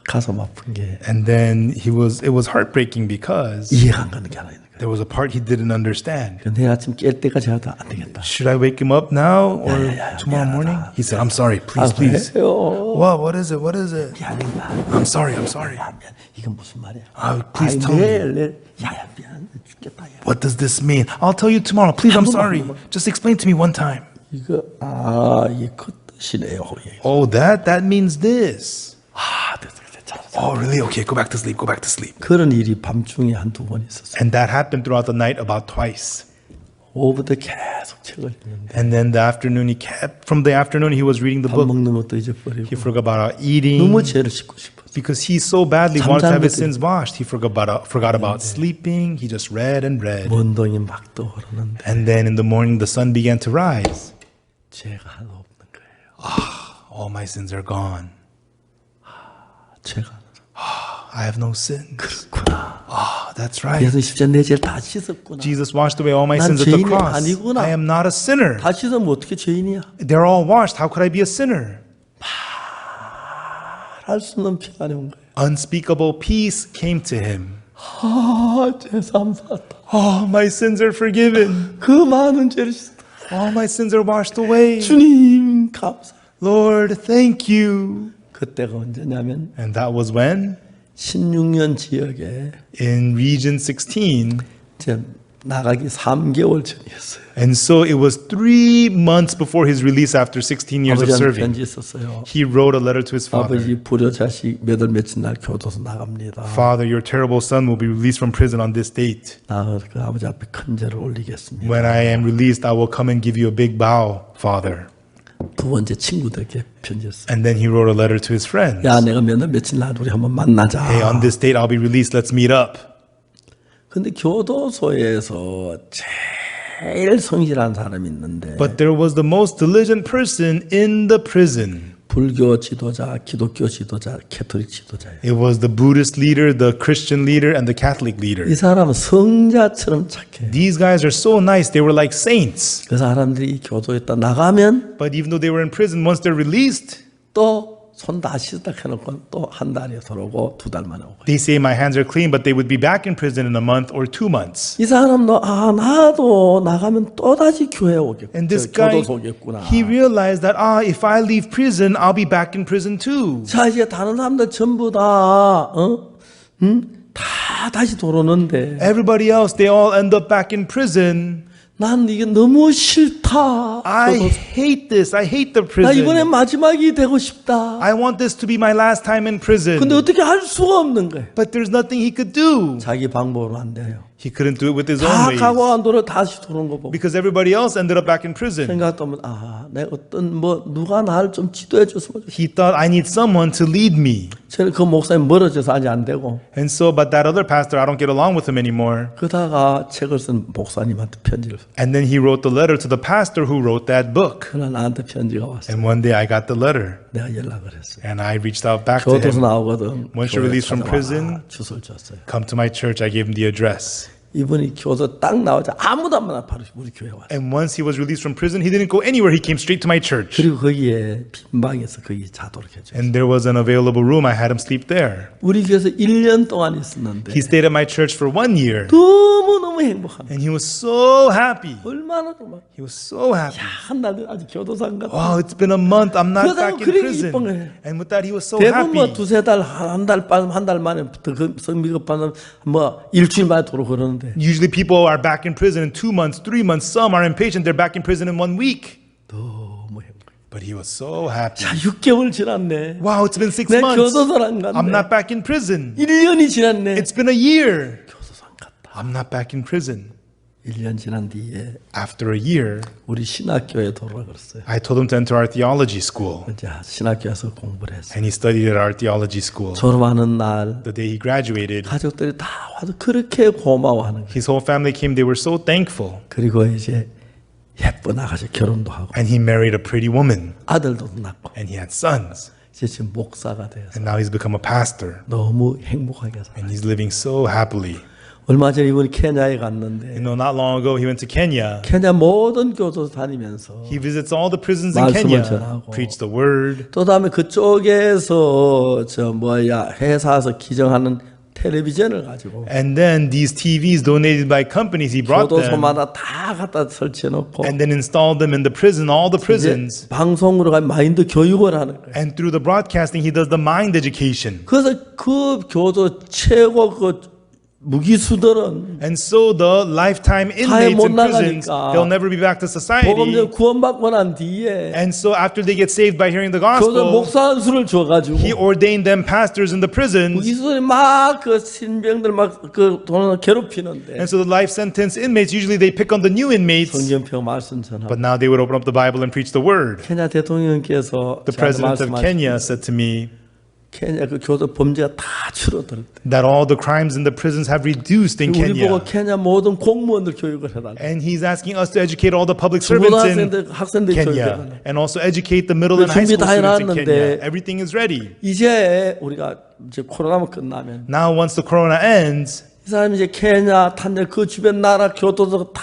가슴 아픈 게 And then it was heartbreaking because 이해가 안 가는 게 하나 있는 거예요. there was a part he didn't understand. 내일 아침 깰 때까지 하다 안 되겠다. Should I wake him up now or tomorrow morning? He said, I'm sorry, please, please. 왜요? What is it? What is it? 미안합니다. I'm sorry, I'm sorry. 야, 미안. 이건 무슨 말이야? Please tell me. 내일 야야 미안 죽겠다. 야. What does this mean? I'll tell you tomorrow. Please, I'm sorry. Just explain to me one time. 이거 이게 그 뜻이네요. Oh, that means this. 됐어. Oh, really? Okay, go back to sleep. Go back to sleep. 그런 일이 밤중에 한두 번 있었어요. And that happened throughout the night about twice. 오후부터 계속 책을 읽는데 And then from the afternoon, he was reading the 밥 book. 먹는 것도 잊어버리고 He forgot about eating. 너무 죄를 씻고 싶었어. Because he so badly wanted to have his 잠자는 sins washed. He forgot about sleeping. He just read and read. 먼동이 막 떠오르는데 And then in the morning, the sun began to rise. 죄가 하나 없는 거예요. All my sins are gone. 죄가 I have no sins. 그렇구나. That's right. 예수 십자가 내 죄를 다 씻었구나. Jesus washed away all my 난 sins at the 죄인이 cross. 아니구나. I am not a sinner. 다 씻으면 어떻게 죄인이야? They're all washed. How could I be a sinner? 할 수 없는 평안이 온 거예요. Unspeakable peace came to him. 죄 삼사다. Oh, my sins are forgiven. 그 많은 죄를 씻었다. All my sins are washed away. 주님 감사. Lord, thank you. 그때가 언제냐면 And that was when? 16년 지역에 In Region 16. 이제 나가기 3개월 전이었어요. And so it was 3 months before his release after 16 years of 아버지한테 serving. 편지 썼어요. He wrote a letter to his father. 아버지 불효 자식 몇 월 며칠 날 교도소 나갑니다. Father, your terrible son will be released from prison on this date. 나 그 아버지 앞에 큰 죄를 올리겠습니다. When I am released, I will come and give you a big bow, Father. 두 번째 친구들에게 편지했어요. And then he wrote a letter to his friends. 야, 내가 몇 월 며칠 날 우리 한번 만나자. Hey, on this date, I'll be released. Let's meet up. 근데 교도소에서 제일 성실한 사람이 있는데 But there was the most diligent person in the prison. 불교 지도자, 기독교 지도자, 캐톨릭 지도자예요. It was the Buddhist leader, the Christian leader, and the Catholic leader. 이 사람은 성자처럼 착해요. These guys are so nice. They were like saints. 그 사람들이 교도했다 나가면 But even though they were in prison, once they're released, 또 손 다 씻다 해놓고 또 한 달에 들어오고 두 달 만에 오고. they say my hands are clean, but they would be back in prison in a month or 2 months. 이 사람도 나도 나가면 또 다시 교회 오겠구나. And this guy, 교도소 오겠구나. he realized that if I leave prison, I'll be back in prison too. 자 이제 다른 사람들 전부 다 다시 들어오는데 Everybody else, they all end up back in prison. 난 이게 너무 싫다. I hate this. I hate the 나 이번에 prison. 마지막이 되고 싶다. I want this to be my last time in prison. 근데 어떻게 할 수가 없는 거예요. But there's nothing he could do. 자기 방법으로 안 돼요. He couldn't do it with his own 다 ways. 각오한 도로 다시 들어온 거 보고 Because everybody else ended up back in prison. 생각도 하면 내가 어떤 누가 나를 좀 지도해 줬으면 좋겠어. He thought, I need someone to lead me. 저는 그 목사님 멀어져서 아직 안 되고 And so, but that other pastor, I don't get along with him anymore. 그러다가 책을 쓴 목사님한테 편지를 써. And then he wrote the letter to the pastor who wrote that book. 그러나 나한테 편지가 왔어. And one day I got the letter. 내가 연락을 했어요. And I reached out back to 교도소 him. 나오거든. Once you're 교회 released from 찾아와. prison, 주소를 줬어요. come to my church. I gave him the address. 이분이 교도 딱 나오자 아무도 안 만나 바로 우리 교회 왔어요. And once he was released from prison, he didn't go anywhere. He came straight to my church. 그리고 거기에 빈 방에서 거기 자도록 해줘요. And there was an available room. I had him sleep there. 우리 교회에서 1년 동안 있었는데 He stayed at my church for 1 year. 너무너무 행복합니다. And he was so happy. 얼마나 막 He was so happy. 한 달 아직 교도소 안 갔다. Wow, it's been a month. I'm not 그러다가 back in 그렇게 prison. 기뻐해. And with that, he was so 대부분 뭐 happy. 두세 달, 한 달 만에 성미급하면 뭐 일주일 만에 도로 그러는데 Usually people are back in prison in 2 months, 3 months. Some are impatient. They're back in prison in 1 week. 너무 행복해. But he was so happy. 자, 6개월 지났네. Wow, it's been 6 내 months. 교도소를 안 I'm 갔네. not back in prison. 1년이 지났네. It's been a year. 교도소 안 갔다. I'm not back in prison. 1년 지난 뒤에 After a year, 우리 신학교에 돌아가 그랬어요. I told him to enter our theology school. 이제 신학교에서 공부를 했어요. And he studied at our theology school. 졸업하는 날 The day he graduated, 가족들이 다 와서 그렇게 고마워하는 거예요. his whole family came. They were so thankful. 그리고 이제 예쁜 아가씨 결혼도 하고 And he married a pretty woman. 아들도 낳고 And he had sons. 이제 지금 목사가 돼서 And now he's become a pastor. 너무 행복하게 살아요. And he's living so happily. 얼마 전에 이분이 케냐에 갔는데 You know, not long ago, he went to Kenya. 케냐 모든 교도소 다니면서 He visits all the prisons in 말씀을 Kenya, 전하고. preach the word. 또 다음에 그쪽에서 회사에서 기증하는 텔레비전을 가지고 And then these TVs donated by companies, he brought them 교도소마다 다 갖다 설치해 놓고 and then installed them in the prison, all the prisons. 방송으로 가 마인드 교육을 하는 거예요. And through the broadcasting, he does the mind education. 그래서 그 교도 최고 그 무기수들은 And so the lifetime 사회 inmates 못 in prisons, 나가니까 they'll never be back to 복음전 society. 구원받고 난 뒤에 And so after they get saved by hearing the 교도 gospel, 목사 한 수를 줘가지고 he ordained them pastors in the prisons. 무기수들이 막 그 신병들 막 그 돈을 괴롭히는데 And so the life sentence inmates, usually they pick on the new inmates, 성경표 말씀 전하고 but now they would open up the Bible and preach the word. 케냐 대통령께서 The 저한테 president of 말씀하셨 Kenya said to me 케냐 그 교도 범죄가 다 줄어들었대. that all the crimes in the prisons have reduced in 우리 Kenya. 보고 케냐 모든 공무원들 교육을 해달라. And he's asking us to educate all the public servants in 중고등학생들 학생들 Kenya 교육해달라. and also educate the middle and high 준비 school 다 students in 해놨는데 Kenya. Everything is ready. 이제 우리가 이제 코로나만 끝나면 Now once the corona ends, 이 사람이 이제 케냐, 탄자니아 그 주변 나라 교도소 다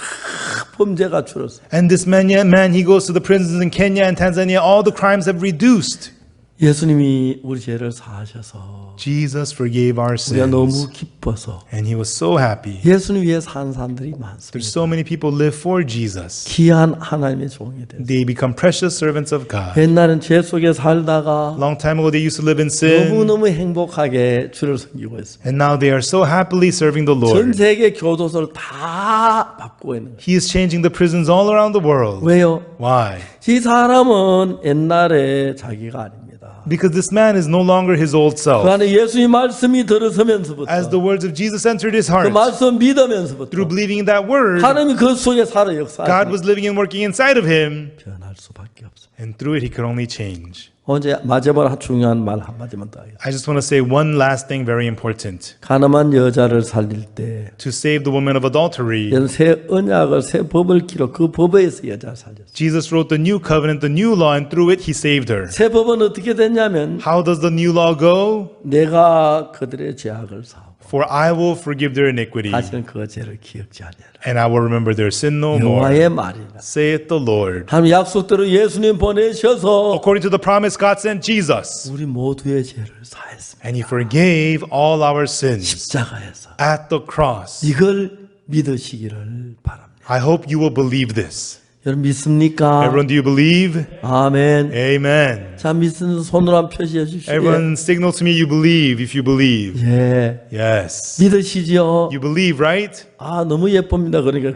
범죄가 줄었어. and this man, he goes to the prisons in Kenya and Tanzania, all the crimes have reduced. 예수님이 우리 죄를 사하셔서 Jesus forgave our 우리가 너무 sins. 기뻐서 And he was so happy. 예수님 위해 사는 사람들이 많습니다. There's so many people live for Jesus. 귀한 하나님의 종이 됐어요. They become precious servants of God. 옛날엔 죄 속에 살다가 Long time ago, they used to live in sin. 너무너무 행복하게 주를 섬기고 있어요. And now they are so happily serving the 전 Lord. 세계 교도소를 다 바꾸고 있는 거예요. He is changing the prisons all around the world. 왜요? Why? 이 사람은 옛날에 자기가 아닙니다. Because this man is no longer his old 그 self. 안에 예수의 말씀이 As 들어서면서부터 the words of Jesus entered his 그 heart, 말씀 믿으면서부터 through believing in that word, 하나님이 그 속에 살아 God 역사하시고 was living and working inside of him. 변할 수밖에 없어요. And through it, he could only change. 언제 마지막으로 중요한 말 한마디만 더 하겠습니다. I just want to say one last thing very important. 가늠한 여자를 살릴 때 To save the woman of adultery, 이런 새 언약을 새 법을 기록 그 법에서 여자를 살렸어요. Jesus wrote the new covenant, the new law, and through it he saved her. 새 법은 어떻게 됐냐면 How does the new law go? 내가 그들의 죄악을 사하고 For I will forgive their iniquity, 다시는 그 죄를 기억지 아니하라. and I will remember their sin no more, 여호와의 말이라. saith the Lord. 하나님 약속대로 예수님 보내셔서 According to the promise, God sent Jesus, 우리 모두의 죄를 사했습니다. and he forgave all our sins 십자가에서 at the cross. 이걸 믿으시기를 바랍니다. I hope you will believe this. 여러분 믿습니까? Everyone, do you believe? 아멘. Amen. 자, 믿는 손으로 한번 표시해 주십시오. Everyone, signal to me you believe if you believe. 예. Yes. 믿으시죠? You believe, right? 아, 너무 예쁩니다. 그러니까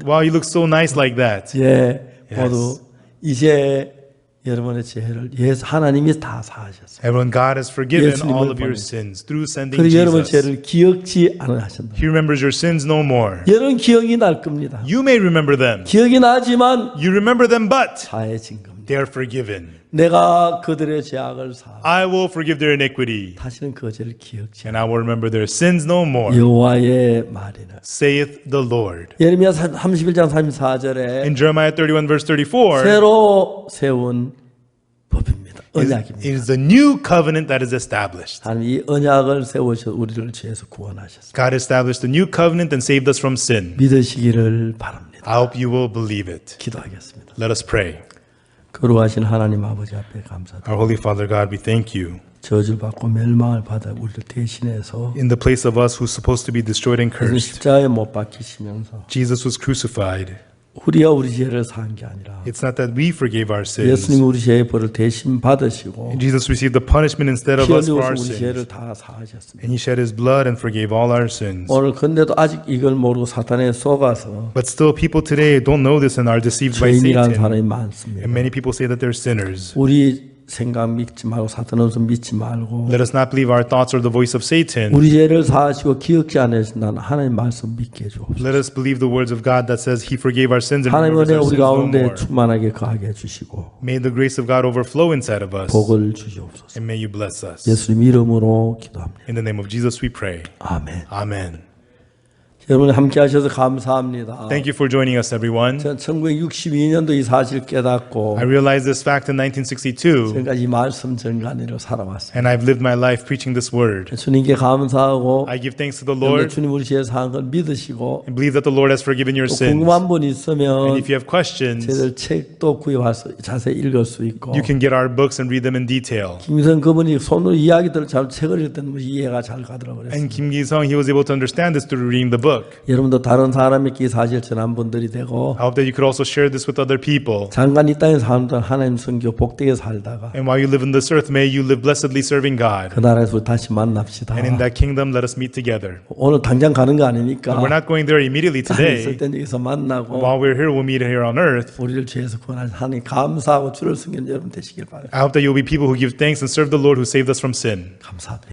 Wow, you look so nice like that. 예. Yes. 모두 이제 여러분의 죄를 예수 하나님이 다 사하셨어요. Everyone, God has forgiven 예수님을 all of your 보내서. sins through sending 그리고 여러분 Jesus. 죄를 기억지 않으신다. He remembers your sins no more. 여러분 기억이 날 겁니다. You may remember them. 기억이 나지만 You remember them, but 사해진 겁니다. they are forgiven. 내가 그들의 죄악을 사 I will forgive their iniquity, 다시는 그 죄를 기억지 and I will remember their sins no more, 여호와의 말이라. saith the Lord. 예레미야 31장 34절에 In Jeremiah 31 verse 34, 새로 세운 법입니다. 언약입니다. it is the new covenant that is established. 하나님 이 언약을 세우셔 우리를 죄에서 구원하셨습니다. God established a new covenant and saved us from sin. 믿으시기를 바랍니다. I hope you will believe it. 기도하겠습니다. Let us pray. 거룩하신 하나님 아버지 앞에 감사드립니다. Our Holy Father God, we thank you. 저주받고 멸망을 받아 우리를 대신해서 In the place of us who's supposed to be destroyed and 예수님 cursed, 십자가에 못 박히시면서 Jesus was crucified. 우리가 우리 죄를 사한 게 아니라 It's not that we forgave our sins. 예수님 우리 죄의 벌을 대신 받으시고 Jesus received the punishment instead of 피 us for our 흘리셔서 우리 죄를 sins. 다 사하셨습니다. And he shed his blood and forgave all our sins. 오늘 근데도 아직 이걸 모르고 사탄에 속아서 But still, people today don't know this and are deceived by 죄인이라는 Satan. 사람이 많습니다. And many people say that they're sinners. 우리 생각 믿지 말고 사탄의 소 믿지 말고 Let us not believe our thoughts or the voice of Satan. 우리 죄를 사하시고 기억지 않으신다는 하나님 말씀 믿게 해주옵소서. Let us believe the words of God that says he forgave our sins and 하나님의 remembers 은혜 our 우리 sins no 가운데 more. 충만하게 거하게 해주시고 May the grace of God overflow inside of us. 복을 주시옵소서. And may you bless us. 예수님 이름으로 기도합니다. In the name of Jesus we pray. 아멘. Amen. 여러분 함께 하셔서 감사합니다. Thank you for joining us, everyone. 전 1962년도 이 사실 깨닫고 I realized this fact in 1962, 지금까지 이 말씀 전가니로 살아왔습니다. and I've lived my life preaching this word. 주님께 감사하고 I give thanks to the 그런데 Lord 주님 우리 죄 사한 걸 믿으시고 and believe that the Lord has forgiven your 또 sins. 궁금한 분 And 있으면 if you have questions, 저희들 책도 구입해서 자세히 읽을 수 있고 you can get our books and read them in detail. 김기성 그분이 손으로 이야기들을 잘 책을 읽던 분이 이해가 잘 가더라고요. And Kim Gi-sung, he was able to understand this through reading the book. 여러분도 다른 사람에게 이 사실 전한 분들이 되고 I hope that you could also share this with other people. 잠깐 이 땅에 사람들 하나님 성교 복되게 살다가 And while you live in this earth, may you live blessedly serving God. 그 나라에서 우리 다시 만납시다. And in that kingdom, let us meet together. 오늘 당장 가는 거 아니니까 We're not going there immediately 땅에 있을 today. 땐 여기서 만나고 While we're here, we'll meet here on earth. 우리를 죄에서 구원하신 하나님 감사하고 주를 섬기는 여러분 되시길 바랍니다. I hope that you'll be people who give thanks and serve the Lord who saved us from sin. 감사합니다.